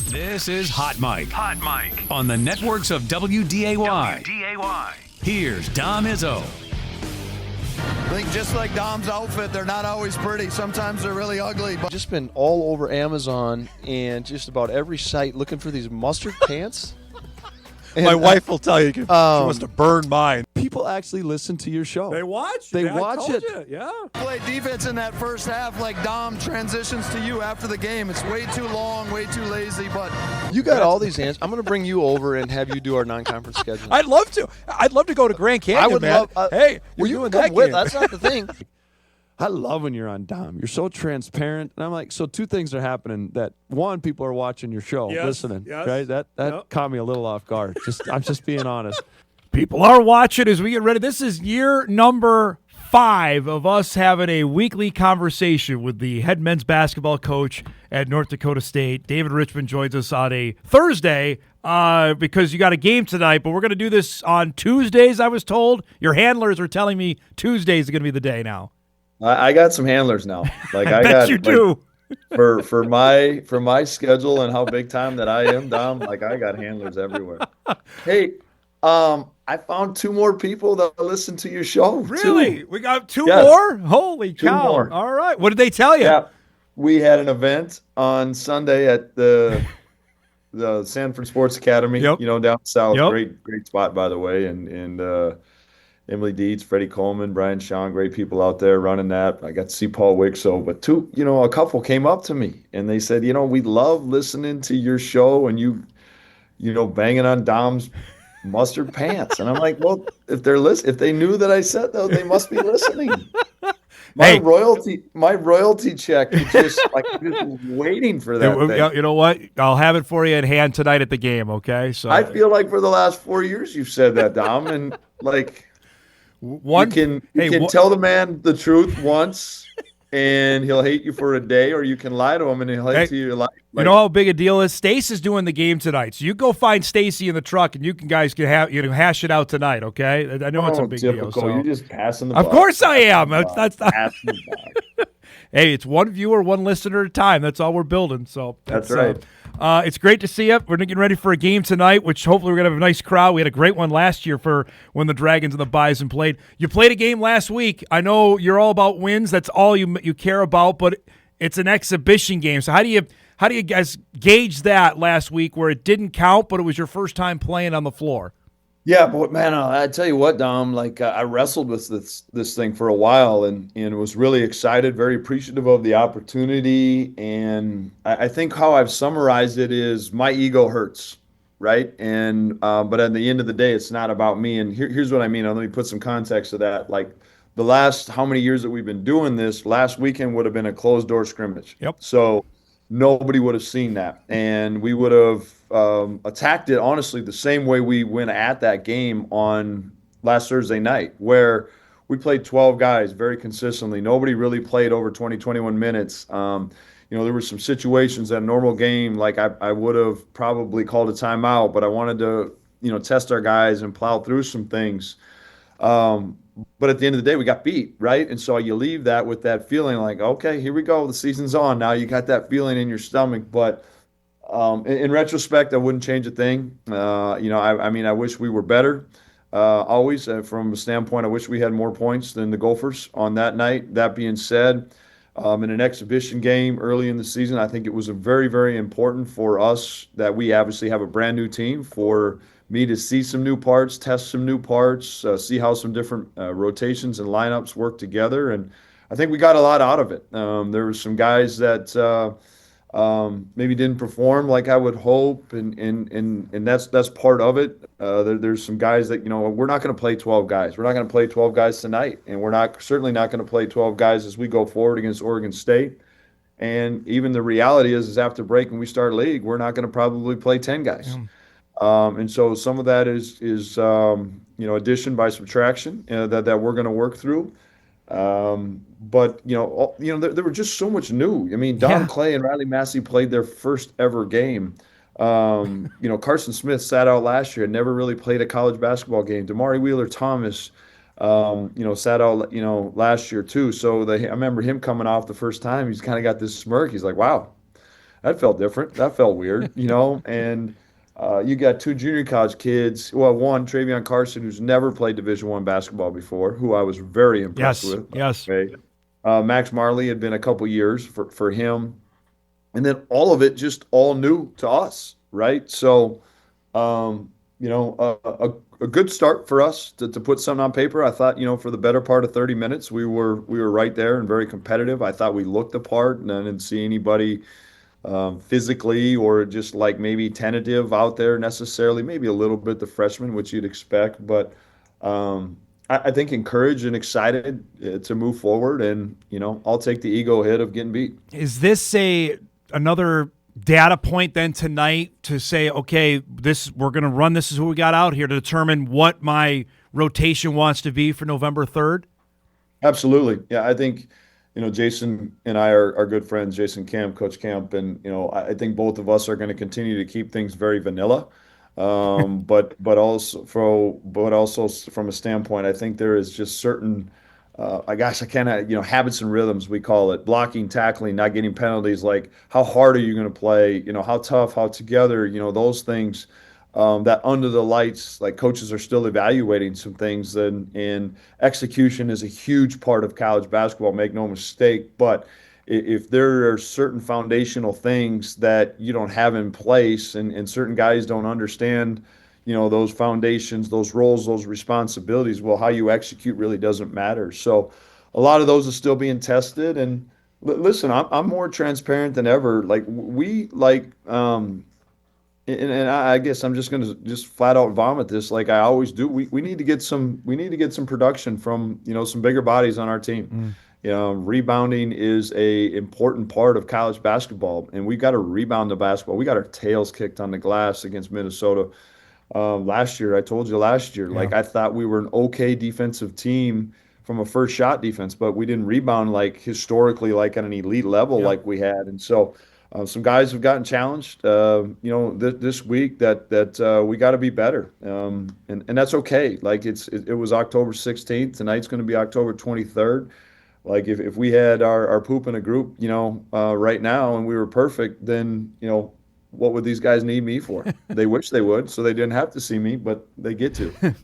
This is Hot Mike. Hot Mike. On the networks of WDAY. Here's Dom Izzo. I think just like Dom's outfit, they're not always pretty. Sometimes they're really ugly. But Just been all over Amazon and just about every site looking for these mustard pants. My wife will tell you she wants to burn mine. people actually listen to your show. They watch. They Yeah, I watch told it. you, yeah. Play defense in that first half like Dom transitions to you after the game. It's way too long, way too lazy, but you got all these answers. I'm going to bring you over and have you do our non-conference schedule. I'd love to. I'd love to go to Grand Canyon, I would man. love. Hey, well, you're you doing come that with. game. That's not the thing. I love when you're on Dom. You're so transparent. And I'm like, so two things are happening. That one, people are watching your show, listening. yes. Right? That caught me a little off guard. I'm just being honest. People are watching as we get ready. This is year number 5 of us having a weekly conversation with the head men's basketball coach at North Dakota State. David Richman joins us on a Thursday because you got a game tonight, but we're going to do this on Tuesdays, I was told. Your handlers are telling me Tuesdays is going to be the day now. I got some handlers now. Like I bet got, you do. For my schedule and how big time that I am, Dom. Like I got handlers everywhere. Hey, I found 2 more people that listen to your show. Really? 2. We got 2 Yes. more? Holy 2 cow! more. All right. What did they tell you? Yeah, we had an event on Sunday at the Sanford Sports Academy. Yep. Down south. Yep. Great spot, by the way. And Emily Dietz, Freddie Coleman, Brian Sean, great people out there running that. I got to see Paul Wixo, but a couple came up to me and they said, we love listening to your show and you banging on Dom's mustard pants. And I'm like, well, if they knew that I said that, they must be listening. My royalty check is just waiting for that thing. You know what? I'll have it for you at hand tonight at the game, okay? So I feel like for the last 4 years you've said that, Dom, and you can tell the man the truth once and he'll hate you for a day, or you can lie to him and he'll hate you your life. You know how big a deal is? Stace is doing the game tonight, so you go find Stacy in the truck, and you guys can hash it out tonight. Okay? I know it's a big typical. deal. So. You're just passing the Of buck. course I am. That's passing the buck. Hey, it's one viewer, one listener at a time. That's all we're building. So that's right. It's great to see you. We're getting ready for a game tonight, which hopefully we're going to have a nice crowd. We had a great one last year for when the Dragons and the Bison played. You played a game last week. I know you're all about wins. That's all you care about, but it's an exhibition game. So how do you guys gauge that last week where it didn't count, but it was your first time playing on the floor? Yeah, but man, I tell you what, Dom, I wrestled with this thing for a while and was really excited, very appreciative of the opportunity. And I think how I've summarized it is my ego hurts, right? And but at the end of the day, it's not about me. And here's what I mean. Let me put some context to that. The last how many years that we've been doing this, last weekend would have been a closed door scrimmage. Yep. So nobody would have seen that. And we would have attacked it, honestly, the same way we went at that game on last Thursday night, where we played 12 guys very consistently. Nobody really played over 20, 21 minutes. There were some situations that a normal game, like I would have probably called a timeout, but I wanted to, test our guys and plow through some things. But at the end of the day, we got beat, right? And so you leave that with that feeling like, okay, here we go. The season's on. Now you got that feeling in your stomach. But in retrospect, I wouldn't change a thing. I wish we were better. Always, from a standpoint, I wish we had more points than the Gophers on that night. That being said, in an exhibition game early in the season, I think it was a very, very important for us that we obviously have a brand new team, for me to see some new parts, test some new parts, see how some different rotations and lineups work together. And I think we got a lot out of it. There were some guys that maybe didn't perform like I would hope, and that's part of it. There's some guys that, we're not going to play 12 guys. We're not going to play 12 guys tonight, and we're certainly not going to play 12 guys as we go forward against Oregon State. And even the reality is after break when we start league, we're not going to probably play 10 guys. Yeah. And so some of that is addition by subtraction that we're going to work through. But there were just so much new. I mean, Don Clay and Riley Massey played their first ever game. Carson Smith sat out last year and never really played a college basketball game. Damari Wheeler-Thomas, sat out, last year too. So I remember him coming off the first time. He's kind of got this smirk. He's like, wow, that felt different. That felt weird, and you got two junior college kids. Well, one, Travion Carson, who's never played Division I basketball before, who I was very impressed with. Yes. Max Marley had been a couple years for him. And then all of it just all new to us, right? So, a good start for us to put something on paper. I thought, for the better part of 30 minutes, we were right there and very competitive. I thought we looked the part, and I didn't see anybody physically or just like maybe tentative out there necessarily. Maybe a little bit the freshman, which you'd expect, but I think encouraged and excited to move forward. And I'll take the ego hit of getting beat. Is this another data point then tonight to say, okay, we're going to run, this is who we got out here to determine what my rotation wants to be for November 3rd? Absolutely. Yeah, I think Jason and I are good friends, Jason Kemp, Coach Kemp, and I think both of us are going to continue to keep things very vanilla. But also from a standpoint, I think there is just certain habits and rhythms, we call it, blocking, tackling, not getting penalties, like how hard are you going to play, how tough, how together, those things. That under the lights, like coaches are still evaluating some things, and execution is a huge part of college basketball, make no mistake. But if there are certain foundational things that you don't have in place, and certain guys don't understand, those foundations, those roles, those responsibilities, well, how you execute really doesn't matter. So a lot of those are still being tested. And listen, I'm more transparent than ever. And I guess I'm just going to just flat out vomit this like I always do. We need to get some production from, some bigger bodies on our team. Rebounding is a important part of college basketball, and we've got to rebound the basketball. We got our tails kicked on the glass against Minnesota last year. I told you last year, I thought we were an okay defensive team from a first shot defense, but we didn't rebound like historically, like at an elite level like we had. And so some guys have gotten challenged, this week that we got to be better, and that's okay. Like it was October 16th. Tonight's going to be October 23rd. Like if we had our poop in a group, right now, and we were perfect, then what would these guys need me for? They wish they would, so they didn't have to see me, but they get to.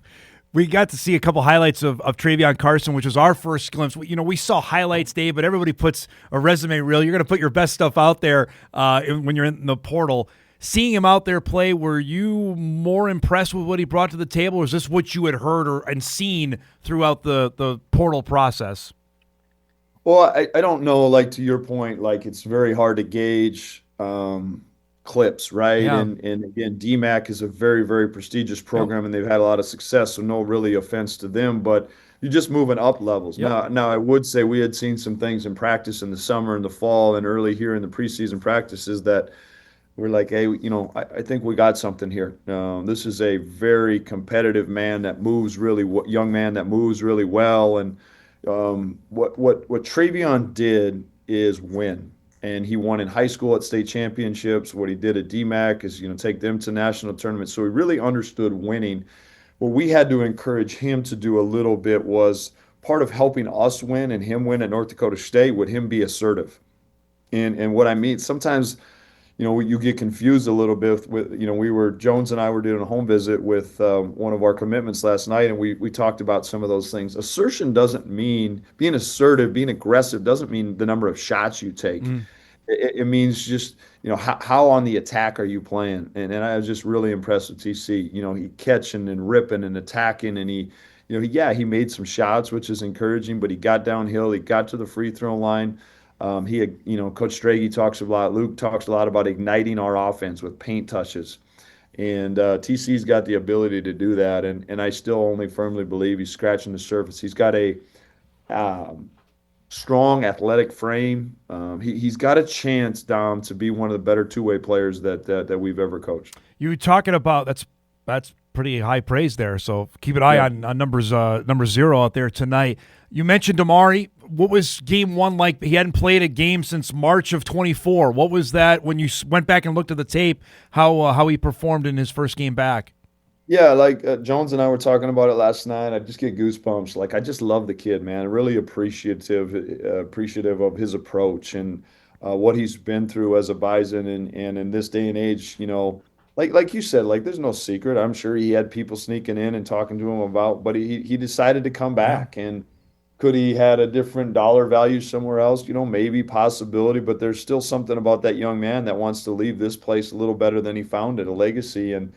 We got to see a couple highlights of Travion Carson, which was our first glimpse. We saw highlights, Dave, but everybody puts a resume reel. You're going to put your best stuff out there when you're in the portal. Seeing him out there play, were you more impressed with what he brought to the table, or is this what you had heard and seen throughout the portal process? Well, I don't know, like to your point, like it's very hard to gauge clips, right? Yeah. And again, DMAC is a very, very prestigious program, and they've had a lot of success, so no really offense to them, but you're just moving up levels. Yep. Now I would say we had seen some things in practice in the summer and the fall and early here in the preseason practices that we're like, hey, I think we got something here. This is a very competitive man that moves really, young man that moves really well. And what Travion did is win. And he won in high school at state championships. What he did at DMAC is, take them to national tournaments. So he really understood winning. What we had to encourage him to do a little bit was part of helping us win and him win at North Dakota State would him be assertive. And what I mean, sometimes, you get confused a little bit with, Jones and I were doing a home visit with one of our commitments last night, and we talked about some of those things. Assertion doesn't mean being assertive, being aggressive doesn't mean the number of shots you take. It means just, how on the attack are you playing? And I was just really impressed with TC. He catching and ripping and attacking, and he made some shots, which is encouraging, but he got downhill, he got to the free throw line. Coach Strage talks a lot, Luke talks a lot about igniting our offense with paint touches. And TC's got the ability to do that. And I still only firmly believe he's scratching the surface. He's got a strong athletic frame. He's got a chance, Dom, to be one of the better two-way players that we've ever coached. You were talking about that's pretty high praise there. So keep an eye on number 0 out there tonight. You mentioned Damari. What was game 1 like? He hadn't played a game since March of 24. What was that when you went back and looked at the tape, how he performed in his first game back? Yeah, like Jones and I were talking about it last night. I just get goosebumps. Like, I just love the kid, man. Really appreciative of his approach and what he's been through as a Bison. And in this day and age, like you said, like, there's no secret. I'm sure he had people sneaking in and talking to him about, but he decided to come back. And could he had a different dollar value somewhere else? Maybe, possibility, but there's still something about that young man that wants to leave this place a little better than he found it, a legacy. And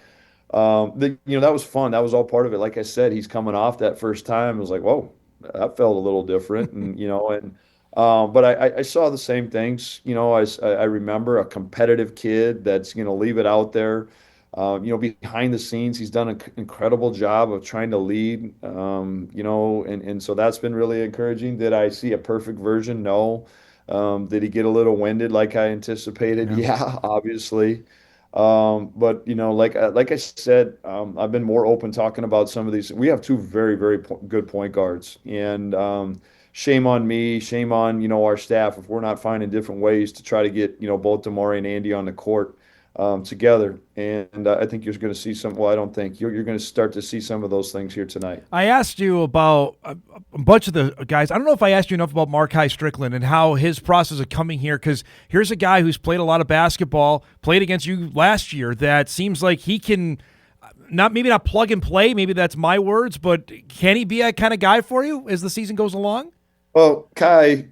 that was fun. That was all part of it. Like I said, he's coming off that first time. It was like, whoa, that felt a little different. But I saw the same things. I remember a competitive kid that's going to leave it out there. Behind the scenes, he's done an incredible job of trying to lead, and so that's been really encouraging. Did I see a perfect version? No. Did he get a little winded like I anticipated? Yeah, obviously. But like I said, I've been more open talking about some of these. We have two very, very good point guards, and shame on me, shame on our staff if we're not finding different ways to try to get both Damari and Andy on the court together. And I think you're going to see some. Well, I don't think you're going to start to see some of those things here tonight. I asked you about a bunch of the guys. I don't know if I asked you enough about Markai Strickland and how his process of coming here, because here's a guy who's played a lot of basketball, played against you last year, that seems like he can maybe not plug and play, maybe that's my words, but can he be that kind of guy for you as the season goes along? Well, Kai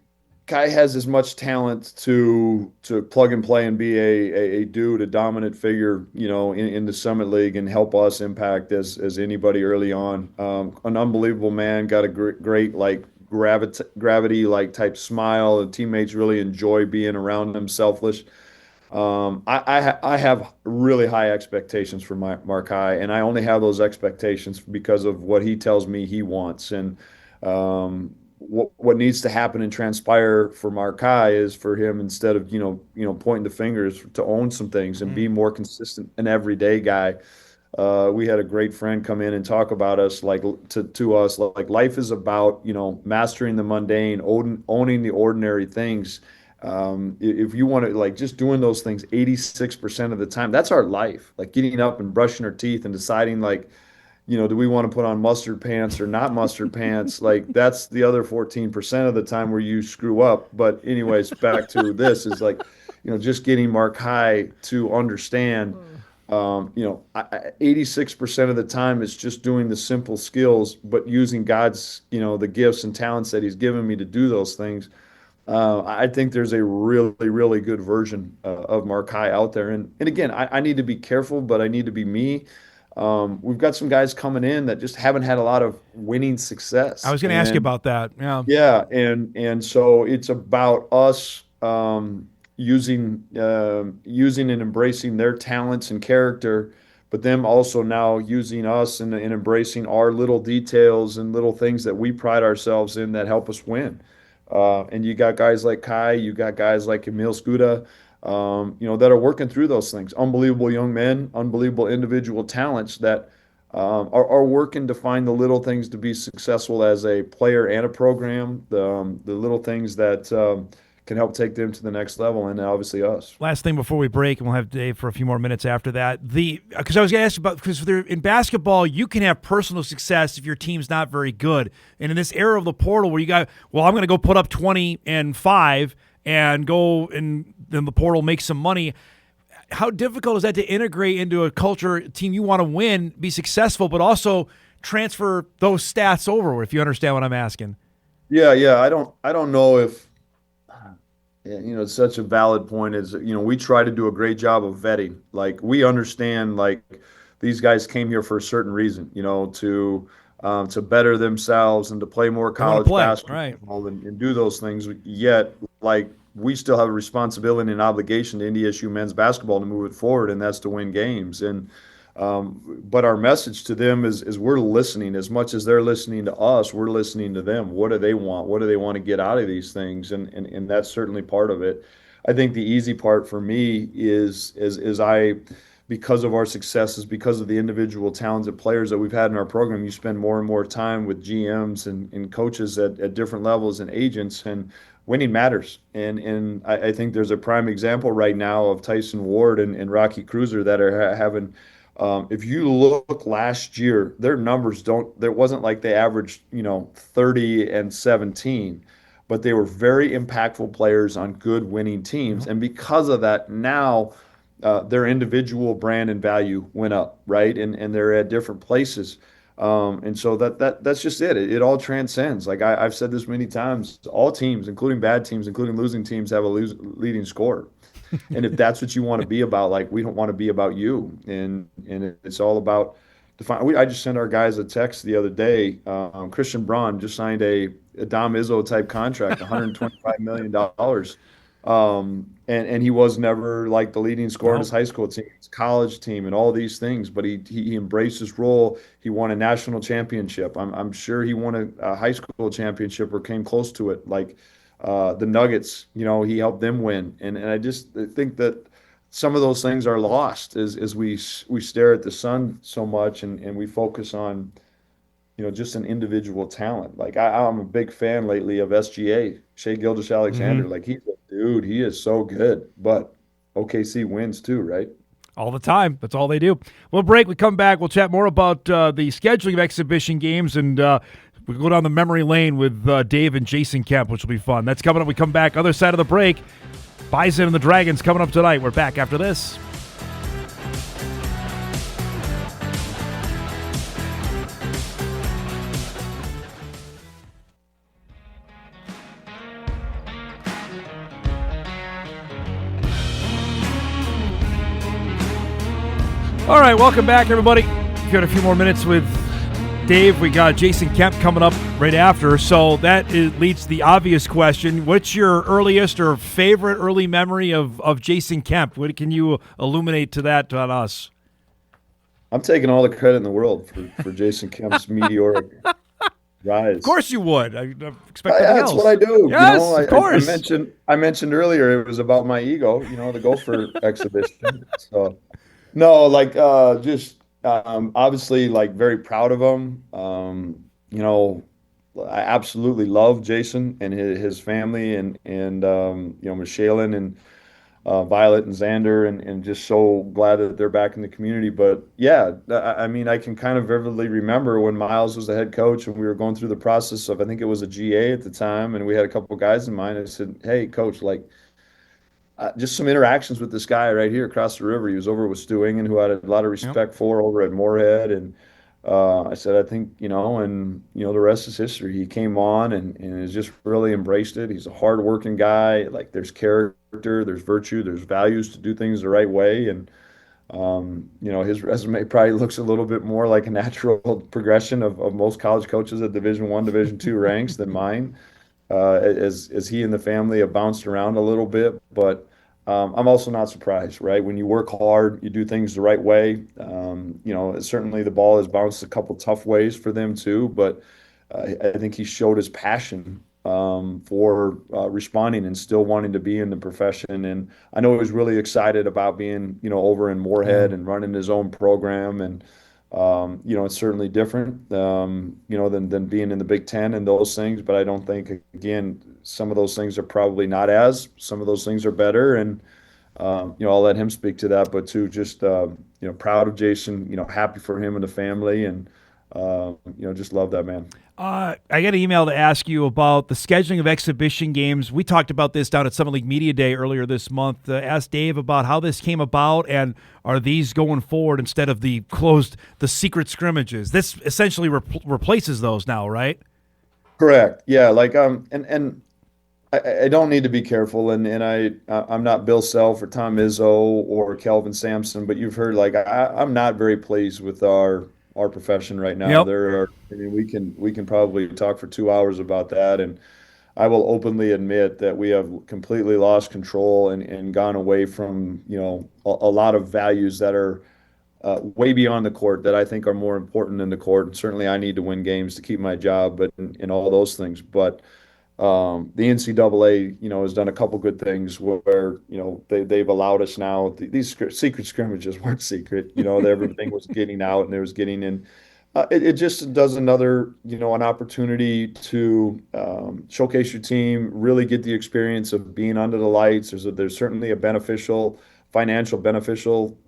has as much talent to plug and play and be a dude, a dominant figure, in the Summit League and help us impact as anybody early on. An unbelievable man, got a great like gravity like type smile. The teammates really enjoy being around him, selfless. I have really high expectations for Markai, and I only have those expectations because of what he tells me he wants. And what needs to happen and transpire for Markai is for him, instead of pointing the fingers, to own some things and be more consistent, an everyday guy. We had a great friend come in and talk about us, like to us, like life is about mastering the mundane, owning the ordinary things. If you want to, like, just doing those things 86% of the time, that's our life. Like getting up and brushing our teeth and deciding, like, do we want to put on mustard pants or not mustard pants? Like, that's the other 14% of the time where you screw up. But anyways, back to this is like, just getting Markai to understand, 86% of the time it's just doing the simple skills, but using God's, the gifts and talents that he's given me to do those things. I think there's a really, really good version of Markai out there. And again, I need to be careful, but I need to be me. We've got some guys coming in that just haven't had a lot of winning success. I was going to ask you about that. Yeah. Yeah. And so it's about us using and embracing their talents and character, but them also now using us and embracing our little details and little things that we pride ourselves in that help us win. And you got guys like Kai, you got guys like Emil Skuda, that are working through those things. Unbelievable young men, unbelievable individual talents that are working to find the little things to be successful as a player and a program, the little things that can help take them to the next level, and obviously us. Last thing before we break, and we'll have Dave for a few more minutes after that. Because I was going to ask you about, because in basketball, you can have personal success if your team's not very good. And in this era of the portal where you got, well, I'm going to go put up 20 and 5 and go and then the portal make some money. How difficult is that to integrate into a culture, team you want to win, be successful, but also transfer those stats over, if you understand what I'm asking? Yeah. I don't know if, it's such a valid point. Is, we try to do a great job of vetting. Like, we understand, like, these guys came here for a certain reason, to better themselves and to play more college basketball, right, and do those things. Yet, like, we still have a responsibility and obligation to NDSU men's basketball to move it forward, and that's to win games. And but our message to them is we're listening. As much as they're listening to us, we're listening to them. What do they want? What do they want to get out of these things? And that's certainly part of it. I think the easy part for me is because of our successes, because of the individual talented players that we've had in our program, you spend more and more time with GMs and coaches at different levels and agents, and winning matters. And I think there's a prime example right now of Tyson Ward and Rocky Cruiser that are having. If you look last year, their numbers there wasn't like they averaged, 30 and 17, but they were very impactful players on good winning teams. And because of that, now their individual brand and value went up, right? And they're at different places. And so that's just it. It all transcends. Like I've said this many times, all teams, including bad teams, including losing teams, have a leading scorer. And if that's what you want to be about, like, we don't want to be about you. And it's all about I just sent our guys a text the other day. Christian Braun just signed a Dom Izzo type contract, $125 million. And he was never like the leading scorer in his high school team, his college team, and all these things. But he embraced his role. He won a national championship. I'm sure he won a high school championship or came close to it. Like the Nuggets, he helped them win. And I just think that some of those things are lost as we stare at the sun so much and we focus on, just an individual talent. Like I'm a big fan lately of SGA, Shai Gilgeous-Alexander. Like, he's a dude. He is so good. But OKC wins too, right? All the time. That's all they do. We'll break. We come back. We'll chat more about the scheduling of exhibition games, and we'll go down the memory lane with Dave and Jason Kemp, which will be fun. That's coming up. We come back. Other side of the break. Bison and the Dragons coming up tonight. We're back after this. All right, welcome back, everybody. We've got a few more minutes with Dave. We got Jason Kemp coming up right after. So that leads to the obvious question. What's your earliest or favorite early memory of Jason Kemp? What can you illuminate to that on us? I'm taking all the credit in the world for Jason Kemp's meteoric rise. Of course you would. I expect nothing That's else. what I do. Yes, of course. I mentioned earlier it was about my ego, the Gopher exhibition. So, no, like just obviously, like, very proud of him. I absolutely love Jason and his family and Michelle and Violet and Xander, and just so glad that they're back in the community. But yeah, I mean, I can kind of vividly remember when Miles was the head coach and we were going through the process of, I think it was a GA at the time, and we had a couple of guys in mind. I said, "Hey, coach, like, just some interactions with this guy right here across the river." He was over with Stu Ingen, who I had a lot of respect for over at Moorhead. And I said, I think, the rest is history. He came on and has just really embraced it. He's a hardworking guy. Like, there's character, there's virtue, there's values to do things the right way. And, his resume probably looks a little bit more like a natural progression of most college coaches at Division I, Division II ranks than mine. As he and the family have bounced around a little bit, but I'm also not surprised, right? When you work hard, you do things the right way. Certainly the ball has bounced a couple tough ways for them too, but I think he showed his passion for responding and still wanting to be in the profession. And I know he was really excited about being, over in Moorhead and running his own program. And it's certainly different, than being in the Big Ten and those things. But I don't think, again, some of those things are probably not as. Some of those things are better. And I'll let him speak to that. But too, just proud of Jason. Happy for him and the family, and just love that man. I got an email to ask you about the scheduling of exhibition games. We talked about this down at Summit League Media Day earlier this month. Asked Dave about how this came about, and are these going forward instead of the secret scrimmages? This essentially replaces those now, right? Correct. Yeah. And I don't need to be careful, and I'm not Bill Self or Tom Izzo or Kelvin Sampson, but you've heard I'm not very pleased with our profession right now. Yep. We can probably talk for 2 hours about that, and I will openly admit that we have completely lost control and gone away from a lot of values that are way beyond the court that I think are more important than the court. And certainly, I need to win games to keep my job, but in all those things, but. The NCAA, has done a couple good things where, they've allowed us now. These secret scrimmages weren't secret, everything was getting out and there was getting in. It just does another, an opportunity to showcase your team, really get the experience of being under the lights. There's certainly a financial beneficial,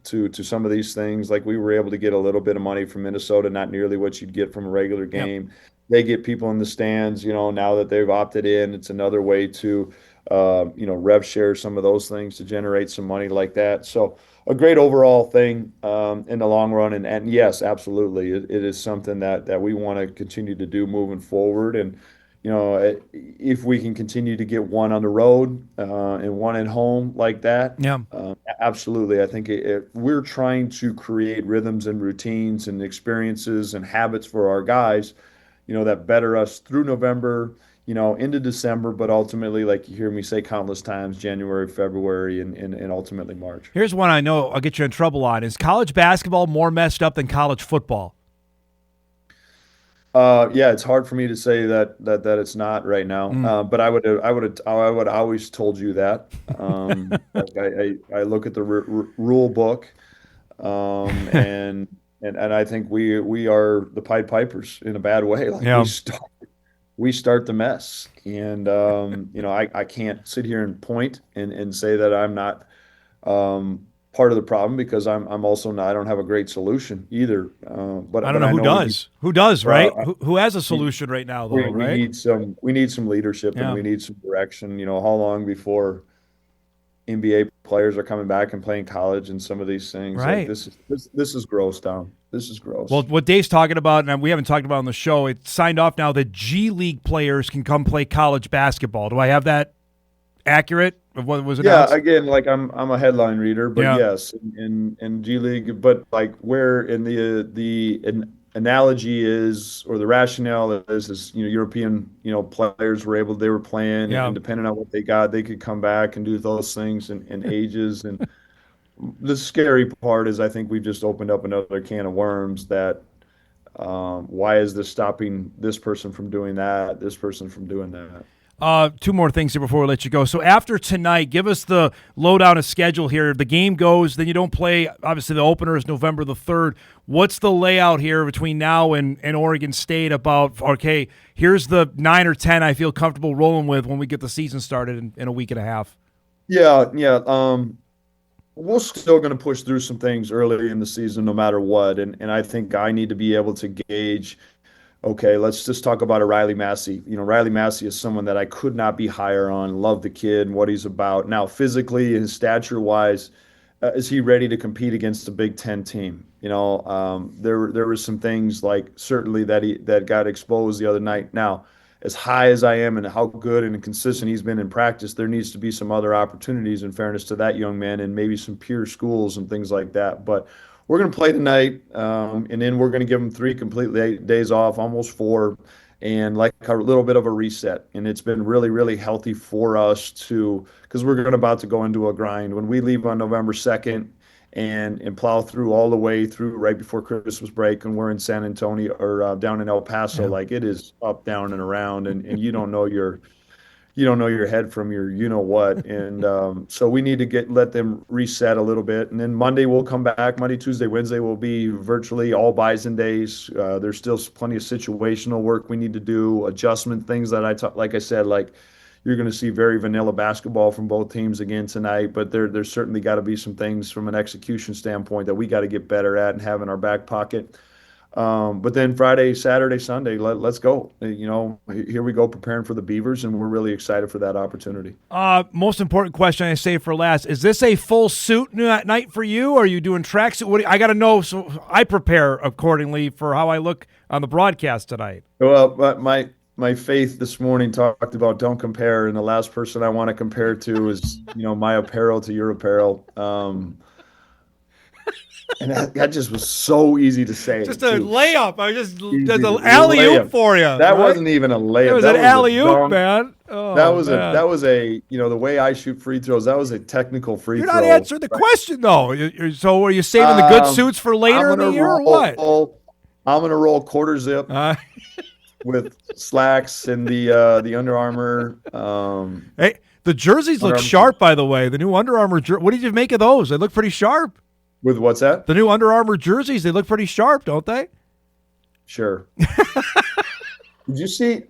to some of these things. Like we were able to get a little bit of money from Minnesota, not nearly what you'd get from a regular game. Yep. They get people in the stands, now that they've opted in. It's another way to, rev share some of those things to generate some money like that. So a great overall thing in the long run. And yes, absolutely, it is something that we want to continue to do moving forward. And, if we can continue to get one on the road and one at home like that, absolutely. I think we're trying to create rhythms and routines and experiences and habits for our guys, that better us through November, into December, but ultimately, like you hear me say countless times, January, February, and ultimately March. Here's one I know I'll get you in trouble on. Is college basketball more messed up than college football? Yeah, it's hard for me to say that it's not right now. But I would always told you that. I look at the rule book, and I think we are the Pied Pipers in a bad way. We start the mess, and I can't sit here and point and say that I'm not part of the problem, because I'm also not. I don't have a great solution either. But I don't know who does. Who does, right? Who has a solution right now, though? Right? We need some leadership, and we need some direction. How long before NBA players are coming back and playing college and some of these things? Right. This is gross, Tom. This is gross. Well, what Dave's talking about, and we haven't talked about on the show, it's signed off now that G League players can come play college basketball. Do I have that accurate? Of what was announced? Yeah, again, I'm a headline reader, but yes, in G League, but where in the analogy is, or the rationale is European players they were playing, and depending on what they got, they could come back and do those things and ages. And the scary part is I think we've just opened up another can of worms. That why is this stopping this person from doing that, this person from doing that? Two more things here before we let you go. So after tonight, give us the lowdown of schedule here. The game goes, then you don't play. Obviously, the opener is November the 3rd. What's the layout here between now and Oregon State about, okay, here's the 9 or 10 I feel comfortable rolling with when we get the season started in a week and a half? Yeah. We're still going to push through some things early in the season no matter what. And I think I need to be able to gauge, okay, let's just talk about a Riley Massey. Riley Massey is someone that I could not be higher on. Love the kid and what he's about. Now, physically and stature-wise, is he ready to compete against a Big Ten team? There were some things certainly that got exposed the other night. Now, as high as I am and how good and consistent he's been in practice, there needs to be some other opportunities, in fairness to that young man, and maybe some peer schools and things like that. But we're going to play tonight, and then we're going to give them 3 complete days off, almost 4, and a little bit of a reset. And it's been really, really healthy for us because we're about to go into a grind. When we leave on November 2nd and plow through all the way through right before Christmas break. And we're in San Antonio or down in El Paso. Like it is up, down, and around, and you don't know your head from your what. And so we need to let them reset a little bit. And then Monday we'll come back. Monday, Tuesday, Wednesday will be virtually all Bison days. There's still plenty of situational work we need to do, adjustment things that like I said, like you're going to see very vanilla basketball from both teams again tonight. But there's certainly got to be some things from an execution standpoint that we got to get better at and have in our back pocket. But then Friday, Saturday, Sunday, let's go. Here we go preparing for the Beavers, and we're really excited for that opportunity. Most important question I save for last. Is this a full suit night for you? Or are you doing tracksuit? I got to know so I prepare accordingly for how I look on the broadcast tonight. Well, but my faith this morning talked about don't compare, and the last person I want to compare to is, my apparel to your apparel. And that just was so easy to say. Just a layup. I just did an alley-oop for you. That wasn't even a layup. It was an alley-oop, man. Oh, that was the way I shoot free throws, that was a technical free throw. You're not answering the question, though. So are you saving the good suits for later in the year or what? I'm going to roll quarter zip with slacks and the Under Armour. Hey, the jerseys look sharp, by the way. The new Under Armour what did you make of those? They look pretty sharp. With what's that? The new Under Armour jerseys, they look pretty sharp, don't they? Sure. Did you see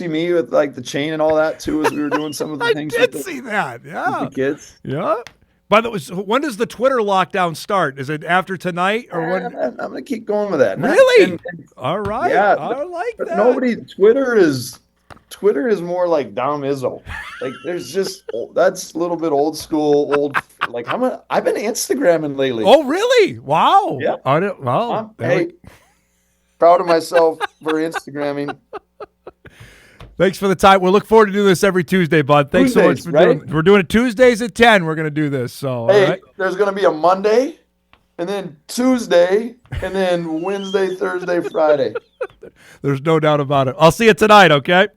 me with like the chain and all that too as we were doing some of the things? I did see that. Yeah. With the kids. Yeah. By the way, when does the Twitter lockdown start? Is it after tonight or when? I'm going to keep going with that. Really? All right. Yeah. I like that. Nobody. Twitter is more like Dom Izzo. Like there's just that's a little bit old school, like I've been Instagramming lately. Oh really? Wow. Yeah. Hey, proud of myself for Instagramming. Thanks for the time. We'll look forward to doing this every Tuesday, bud. Thanks so much for doing it. We're doing it Tuesdays at 10. We're going to do this. So hey, all right. There's going to be a Monday, and then Tuesday, and then Wednesday, Thursday, Friday. There's no doubt about it. I'll see you tonight, okay?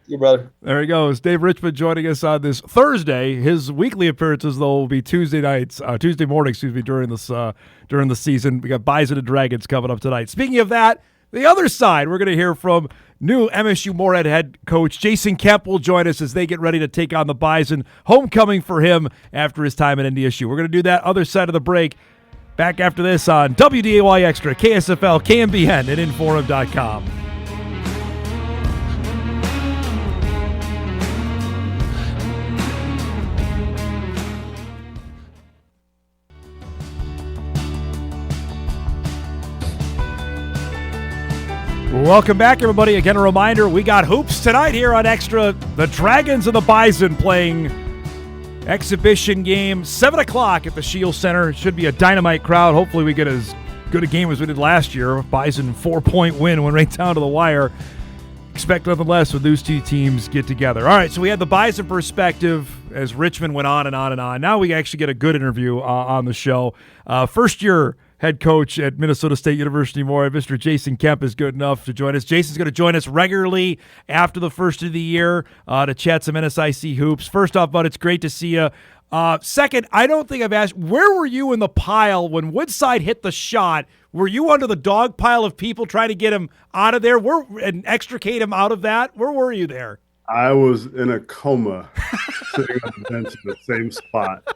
See you, brother. There he goes. Dave Richman joining us on this Thursday. His weekly appearances, though, will be Tuesday morning, during the season. We got Bison and Dragons coming up tonight. Speaking of that, the other side, we're going to hear from new MSU Moorhead head coach Jason Kemp will join us as they get ready to take on the Bison. Homecoming for him after his time at NDSU. We're going to do that other side of the break. Back after this on WDAY Extra, KSFL, KMBN, and Inforum.com. Welcome back, everybody. Again, a reminder, we got hoops tonight here on Extra. The Dragons and the Bison playing exhibition game, 7 o'clock at the Shield Center. It should be a dynamite crowd. Hopefully we get as good a game as we did last year. Bison 4-point win went right down to the wire. Expect nothing less when those two teams get together. All right, so we had the Bison perspective as Richman went on and on and on. Now we actually get a good interview on the show. First-year head coach at Minnesota State University Moorhead, Mr. Jason Kemp, is good enough to join us. Jason's going to join us regularly after the first of the year to chat some NSIC hoops. First off, bud, it's great to see you. Second, I don't think I've asked, where were you in the pile when Woodside hit the shot? Were you under the dog pile of people trying to get him out of there and extricate him out of that? Where were you there? I was in a coma, sitting on the bench in the same spot.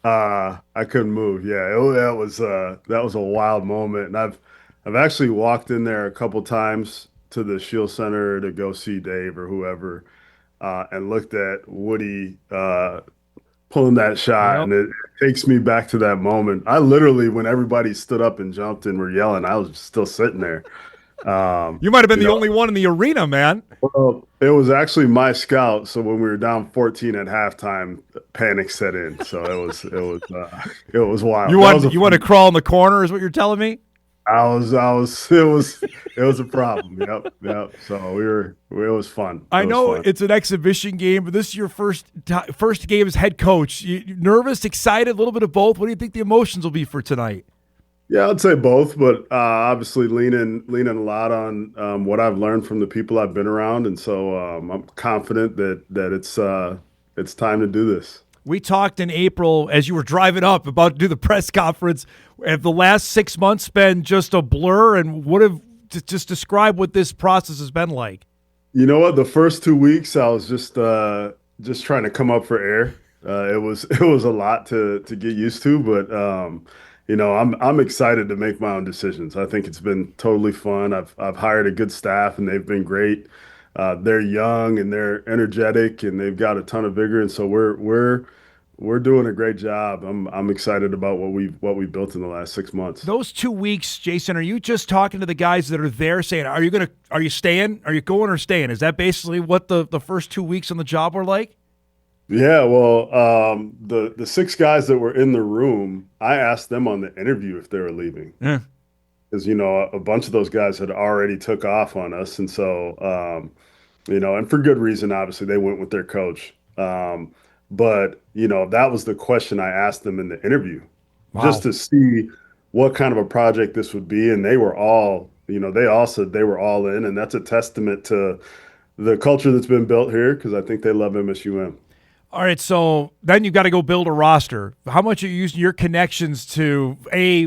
I couldn't move. Yeah, that was a wild moment, and I've actually walked in there a couple times to the Shield Center to go see Dave or whoever, and looked at Woody pulling that shot, and it takes me back to that moment. I literally, when everybody stood up and jumped and were yelling, I was still sitting there. You might have been the only one in the arena, man. Well, it was actually my scout. So when we were down 14 at halftime, panic set in. So it was wild. You want to crawl in the corner, is what you're telling me? It was a problem. Yep. So it was fun. I know it's an exhibition game, but this is your first game as head coach. You nervous, excited, a little bit of both. What do you think the emotions will be for tonight? Yeah, I'd say both, but obviously leaning a lot on what I've learned from the people I've been around, and so I'm confident that it's time to do this. We talked in April as you were driving up about to do the press conference. Have the last 6 months been just a blur? And just describe what this process has been like? You know what? The first 2 weeks, I was just trying to come up for air. It was a lot to get used to, but I'm excited to make my own decisions. I think it's been totally fun. I've hired a good staff, and they've been great. They're young and they're energetic, and they've got a ton of vigor, and so we're doing a great job. I'm excited about what we've built in the last 6 months. Those 2 weeks, Jason, are you just talking to the guys that are there saying, are you staying? Are you going or staying? Is that basically what the first 2 weeks on the job were like? Yeah, well, the 6 guys that were in the room, I asked them on the interview if they were leaving. Yeah. Because, a bunch of those guys had already took off on us. And so, and for good reason, obviously, they went with their coach. But, that was the question I asked them in the interview, just to see what kind of a project this would be. And they were all, they all said they were all in. And that's a testament to the culture that's been built here, because I think they love MSUM. All right, so then you've got to go build a roster. How much are you using your connections to,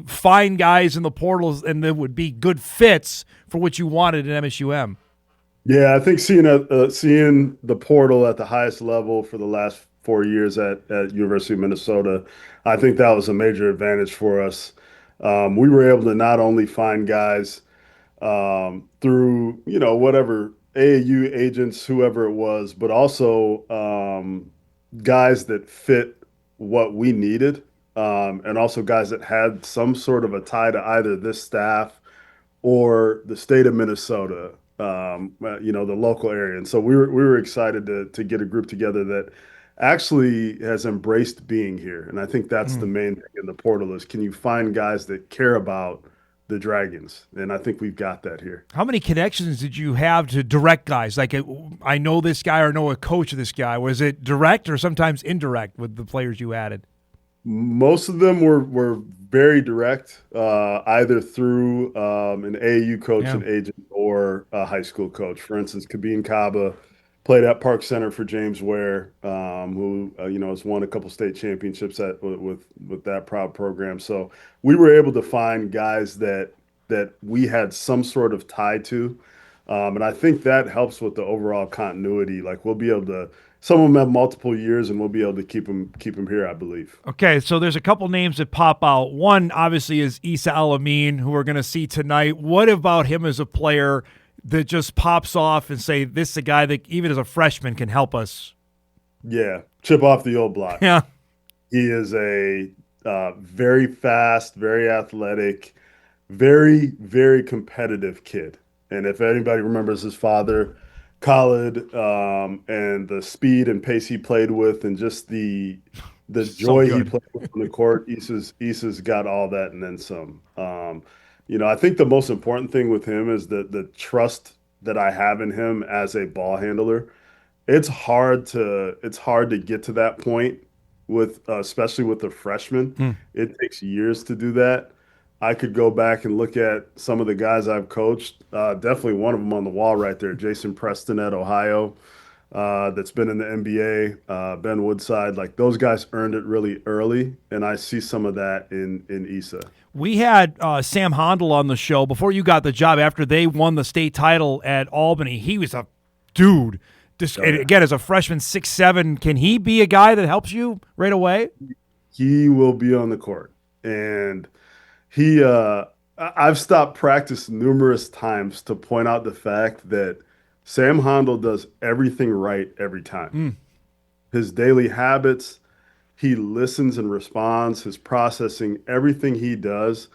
find guys in the portals and that would be good fits for what you wanted in MSUM? Yeah, I think seeing the portal at the highest level for the last 4 years at University of Minnesota, I think that was a major advantage for us. We were able to not only find guys through, whatever AAU agents, whoever it was, but also guys that fit what we needed, and also guys that had some sort of a tie to either this staff or the state of Minnesota, the local area. And so we were excited to get a group together that actually has embraced being here. And I think that's the main thing in the portal is, can you find guys that care about the Dragons? And I think we've got that here. How many connections did you have to direct guys? Like, I know this guy or know a coach of this guy. Was it direct or sometimes indirect with the players you added? Most of them were very direct, either through an AAU coach, an agent, or a high school coach. For instance, Kabin Kaba played at Park Center for James Ware, who has won a couple state championships with that proud program. So we were able to find guys that we had some sort of tie to, and I think that helps with the overall continuity. Like, we'll be able to. Some of them have multiple years, and we'll be able to keep them here, I believe. Okay, so there's a couple names that pop out. One, obviously, is Isa Al-Amin, who we're going to see tonight. What about him as a player that just pops off and say, this is a guy that even as a freshman can help us? Yeah, chip off the old block. Yeah. He is a very fast, very athletic, very, very competitive kid. And if anybody remembers his father, Khalid, and the speed and pace he played with, and just the joy he played with on the court, Isa's got all that and then some. I think the most important thing with him is the trust that I have in him as a ball handler. It's hard to get to that point with, especially with the freshman. It takes years to do that. I could go back and look at some of the guys I've coached. Definitely one of them on the wall right there, Jason Preston at Ohio, that's been in the NBA, Ben Woodside. Like, those guys earned it really early, and I see some of that in Isa. We had Sam Hondel on the show before you got the job, after they won the state title at Albany. He was a dude. And again, as a freshman, 6'7", can he be a guy that helps you right away? He will be on the court. And I've stopped practice numerous times to point out the fact that Sam Hondel does everything right every time. His daily habits, he listens and responds, his processing, everything he does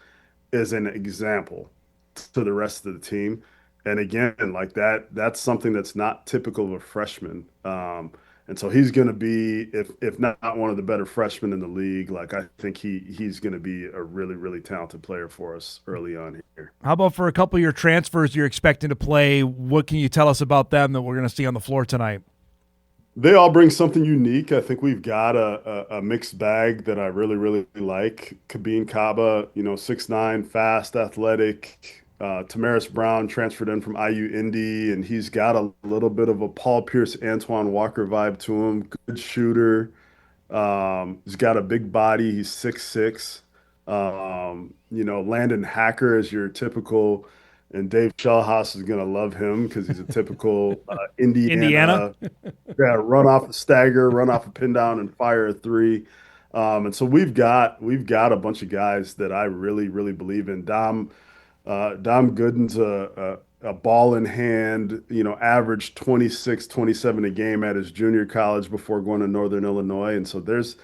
is an example to the rest of the team. And again, like that's something that's not typical of a freshman. And so he's going to be, if not one of the better freshmen in the league, like I think he's going to be a really, really talented player for us early on here. How about for a couple of your transfers you're expecting to play? What can you tell us about them that we're going to see on the floor tonight? They all bring something unique. I think we've got a mixed bag that I really, really like. Kabin Kaba, 6'9", fast, athletic. Tamaris Brown transferred in from IU Indy, and he's got a little bit of a Paul Pierce, Antoine Walker vibe to him. Good shooter, He's got a big body. He's 6'6". Landon Hacker is your typical, and Dave Shellhouse is going to love him because he's a typical Indiana? Yeah, run off a stagger, run off a pin down, and fire a three. And so we've got a bunch of guys that I really, really believe in. Dom Gooden's a ball in hand, averaged 26, 27 a game at his junior college before going to Northern Illinois. And so there's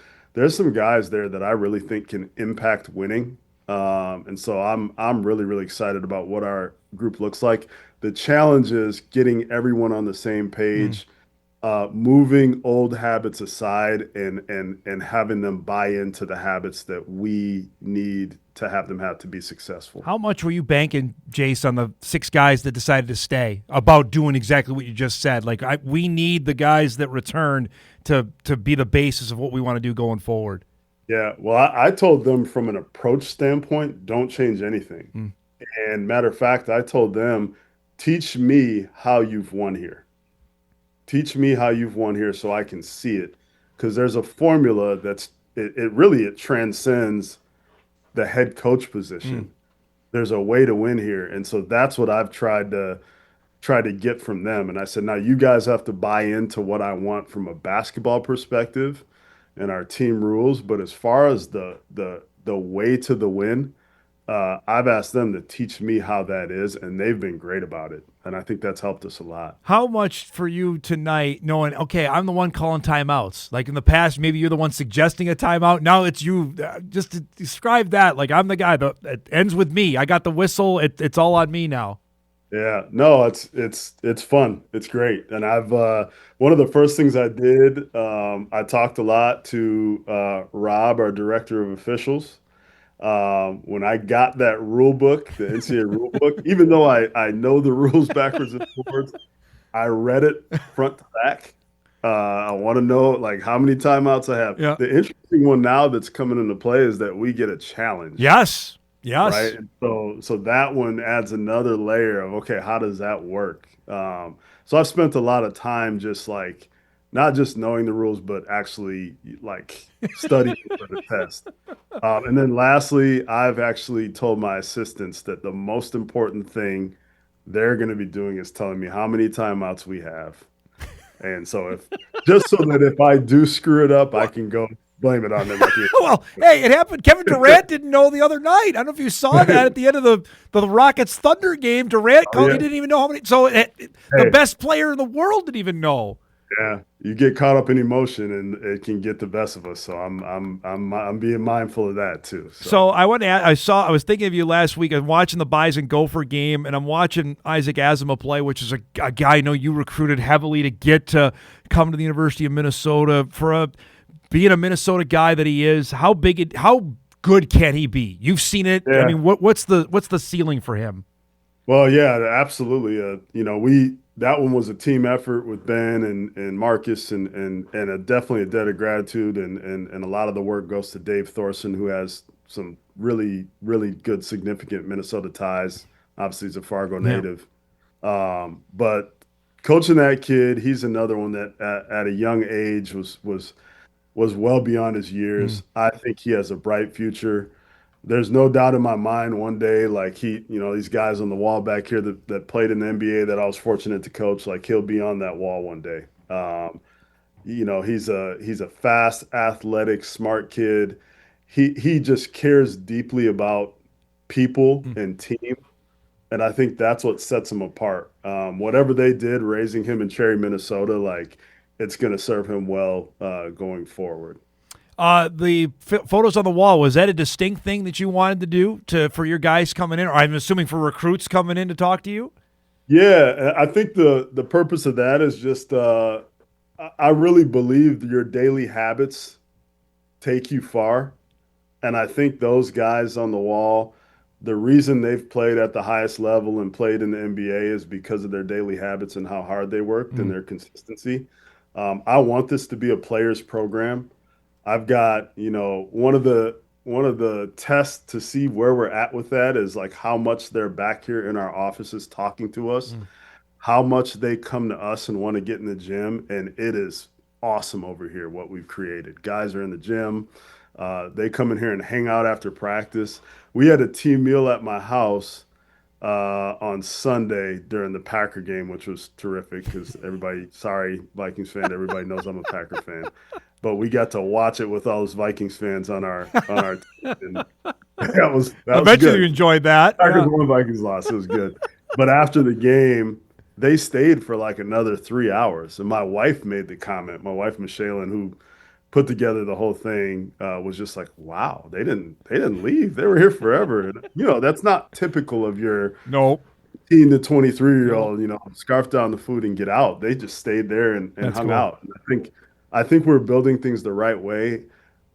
some guys there that I really think can impact winning. And so I'm really, really excited about what our group looks like. The challenge is getting everyone on the same page, moving old habits aside and having them buy into the habits that we need to have them have to be successful. How much were you banking, Jace, on the 6 guys that decided to stay about doing exactly what you just said? Like, we need the guys that return to be the basis of what we want to do going forward. Yeah, well, I told them from an approach standpoint, don't change anything. And matter of fact, I told them, teach me how you've won here. Teach me how you've won here so I can see it. Because there's a formula it transcends the head coach position. There's a way to win here. And so that's what I've tried to get from them. And I said, now you guys have to buy into what I want from a basketball perspective and our team rules. But as far as the way to the win, I've asked them to teach me how that is, and they've been great about it. And I think that's helped us a lot. How much for you tonight knowing, okay, I'm the one calling timeouts? Like in the past, maybe you're the one suggesting a timeout. Now it's you. Just to describe that, like I'm the guy that it ends with me. I got the whistle. It's all on me now. Yeah, no, it's fun. It's great. And I've one of the first things I did, I talked a lot to Rob, our director of officials. When I got that rule book, the NCAA rule book, even though I know the rules backwards and forwards, I read it front to back. I want to know like how many timeouts I have. Yeah. The interesting one now that's coming into play is that we get a challenge. Yes. Right. And so that one adds another layer of, okay, how does that work? So I've spent a lot of time just like not just knowing the rules, but actually like studying for the test. And then lastly, I've actually told my assistants that the most important thing they're going to be doing is telling me how many timeouts we have. And so just so that if I do screw it up, I can go blame it on them. Well, hey, it happened. Kevin Durant didn't know the other night. I don't know if you saw that at the end of the Rockets Thunder game. Durant called, he didn't even know how many. So the best player in the world didn't even know. Yeah, you get caught up in emotion, and it can get the best of us. So I'm being mindful of that too. So I want to. I was thinking of you last week. I'm watching the Bison Gopher game, and I'm watching Isaac Azuma play, which is a guy I know you recruited heavily to get to come to the University of Minnesota for being a Minnesota guy that he is. How good can he be? You've seen it. Yeah. I mean, what's the ceiling for him? Well, yeah, absolutely. That one was a team effort with Ben and Marcus and definitely a debt of gratitude and a lot of the work goes to Dave Thorson, who has some really, really good, significant Minnesota ties. Obviously, he's a Fargo native. But coaching that kid, he's another one that at a young age was well beyond his years. I think he has a bright future. There's no doubt in my mind one day, like these guys on the wall back here that played in the NBA that I was fortunate to coach, like he'll be on that wall one day. He's a fast, athletic, smart kid. He just cares deeply about people and team. And I think that's what sets him apart. Whatever they did raising him in Cherry, Minnesota, like it's going to serve him well going forward. The photos on the wall, was that a distinct thing that you wanted to do for your guys coming in, or I'm assuming for recruits coming in to talk to you? Yeah, I think the purpose of that is just I really believe your daily habits take you far. And I think those guys on the wall, the reason they've played at the highest level and played in the NBA is because of their daily habits and how hard they worked and their consistency. I want this to be a players program. I've got, one of the tests to see where we're at with that is like how much they're back here in our offices talking to us, how much they come to us and want to get in the gym. And it is awesome over here, what we've created. Guys are in the gym. They come in here and hang out after practice. We had a team meal at my house on Sunday during the Packer game, which was terrific because everybody, sorry, Vikings fan, everybody knows I'm a Packer fan. But we got to watch it with all those Vikings fans on our team. And I bet you enjoyed that. Packers won, Vikings lost. It was good. But after the game, they stayed for like another 3 hours. And my wife made the comment. My wife, Michelle, who put together the whole thing, was just like, wow, they didn't leave. They were here forever. And, that's not typical of your 18 to 23-year-old, scarf down the food and get out. They just stayed there and hung out. And I think we're building things the right way.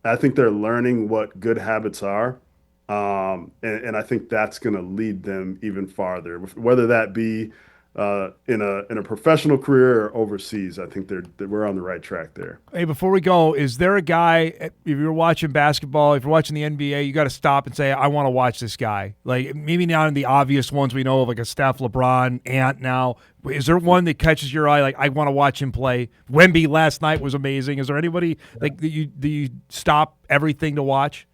I think they're learning what good habits are. And I think that's going to lead them even farther, whether that be in a professional career or overseas. I think we're on the right track there. Hey, before we go, is there a guy, if you're watching basketball, if you're watching the NBA, you got to stop and say, I want to watch this guy? Like, maybe not in the obvious ones we know of, like a Steph, LeBron, Ant now. Is there one that catches your eye, like, I want to watch him play? Wemby last night was amazing. Is there anybody like do you stop everything to watch?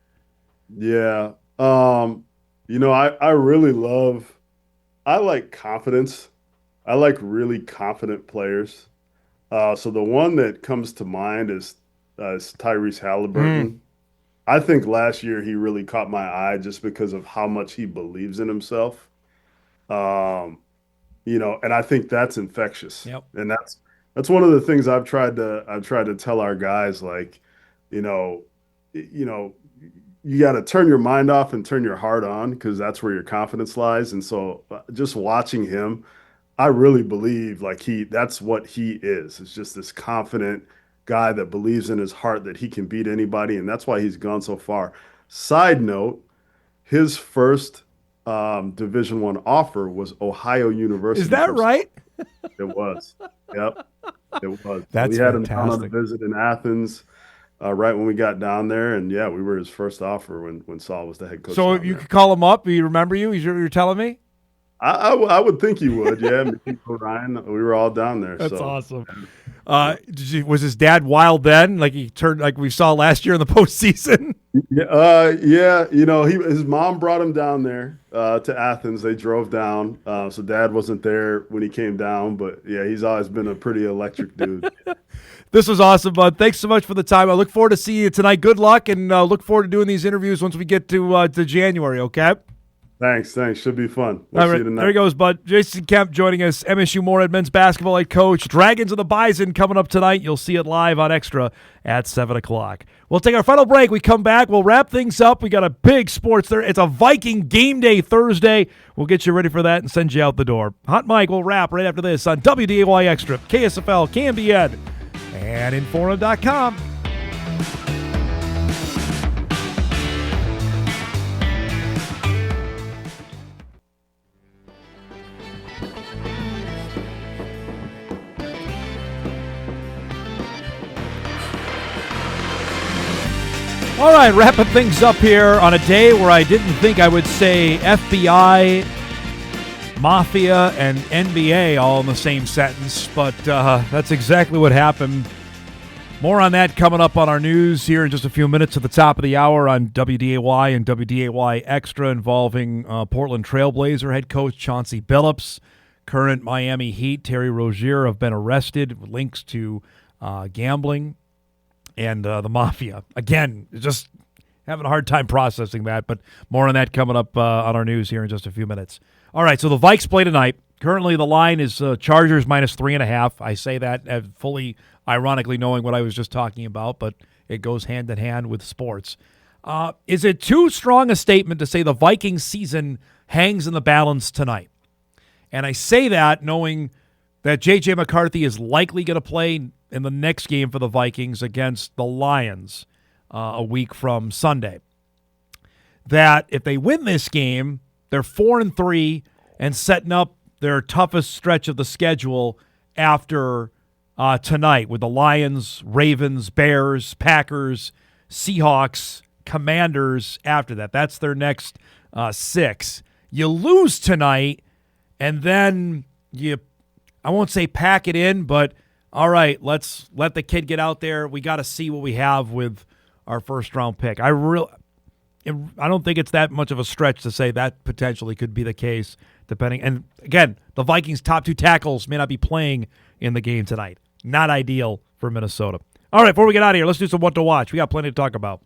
Yeah. I really I like confidence. I like really confident players. So the one that comes to mind is Tyrese Halliburton. I think last year he really caught my eye just because of how much he believes in himself. And I think that's infectious. Yep. And that's one of the things I've tried to tell our guys, like, you got to turn your mind off and turn your heart on, because that's where your confidence lies. And so just watching him, I really believe that's what he is. It's just this confident guy that believes in his heart that he can beat anybody. And that's why he's gone so far. Side note, his first Division I offer was Ohio University. Is that right? It was. Yep. It was. That's we had him fantastic. down on a visit in Athens right when we got down there. And, yeah, we were his first offer when Saul was the head coach. So if you could call him up, you remember you're telling me? I would think he would, yeah. Ryan, we were all down there. That's so. Awesome. Was his dad wild then? Like he turned like we saw last year in the postseason? Yeah. His mom brought him down there to Athens. They drove down. So Dad wasn't there when he came down, but yeah, he's always been a pretty electric dude. This was awesome, bud. Thanks so much for the time. I look forward to seeing you tonight. Good luck, and look forward to doing these interviews once we get to January. Okay. Thanks. Should be fun. All right, there he goes, bud. Jason Kemp joining us, MSU Moorhead men's basketball head coach. Dragons of the Bison coming up tonight. You'll see it live on Extra at 7 o'clock. We'll take our final break. We come back. We'll wrap things up. We got a big sports there. It's a Viking game day Thursday. We'll get you ready for that and send you out the door. Hot Mike will wrap right after this on WDAY Extra, KSFL, KMBN, and Inforum.com. All right, wrapping things up here on a day where I didn't think I would say FBI, Mafia, and NBA all in the same sentence, but that's exactly what happened. More on that coming up on our news here in just a few minutes at the top of the hour on WDAY and WDAY Extra, involving Portland Trailblazer head coach Chauncey Billups. Current Miami Heat Terry Rozier have been arrested with links to gambling and the Mafia. Again, just having a hard time processing that, but more on that coming up on our news here in just a few minutes. All right, so the Vikes play tonight. Currently, the line is Chargers minus 3.5. I say that fully ironically knowing what I was just talking about, but it goes hand in hand with sports. Is it too strong a statement to say the Vikings season hangs in the balance tonight? And I say that knowing that J.J. McCarthy is likely going to play in the next game for the Vikings against the Lions a week from Sunday. That if they win this game, they're 4-3 and setting up their toughest stretch of the schedule after tonight with the Lions, Ravens, Bears, Packers, Seahawks, Commanders after that. That's their next 6. You lose tonight, and then I won't say pack it in, but all right, let's let the kid get out there. We got to see what we have with our first-round pick. I don't think it's that much of a stretch to say that potentially could be the case, depending. And, again, the Vikings' top 2 tackles may not be playing in the game tonight. Not ideal for Minnesota. All right, before we get out of here, let's do some what to watch. We got plenty to talk about.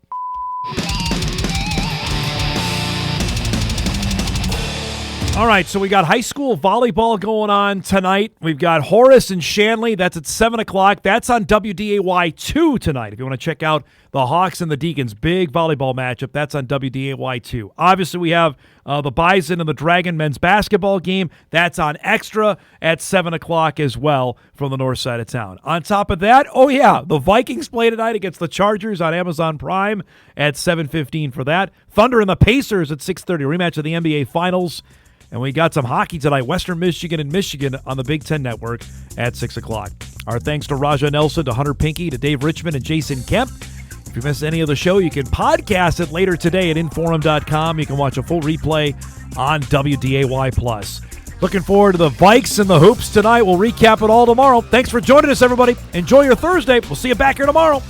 All right, so we got high school volleyball going on tonight. We've got Horace and Shanley. That's at 7 o'clock. That's on WDAY2 tonight. If you want to check out the Hawks and the Deacons, big volleyball matchup, that's on WDAY2. Obviously, we have the Bison and the Dragon men's basketball game. That's on Extra at 7 o'clock as well from the north side of town. On top of that, the Vikings play tonight against the Chargers on Amazon Prime at 7:15 for that. Thunder and the Pacers at 6:30, rematch of the NBA Finals. And we got some hockey tonight, Western Michigan and Michigan on the Big Ten Network at 6 o'clock. Our thanks to RaJa Nelson, to Hunter Pinke, to Dave Richman, and Jason Kemp. If you missed any of the show, you can podcast it later today at Inforum.com. You can watch a full replay on WDAY+. Looking forward to the Vikes and the Hoops tonight. We'll recap it all tomorrow. Thanks for joining us, everybody. Enjoy your Thursday. We'll see you back here tomorrow.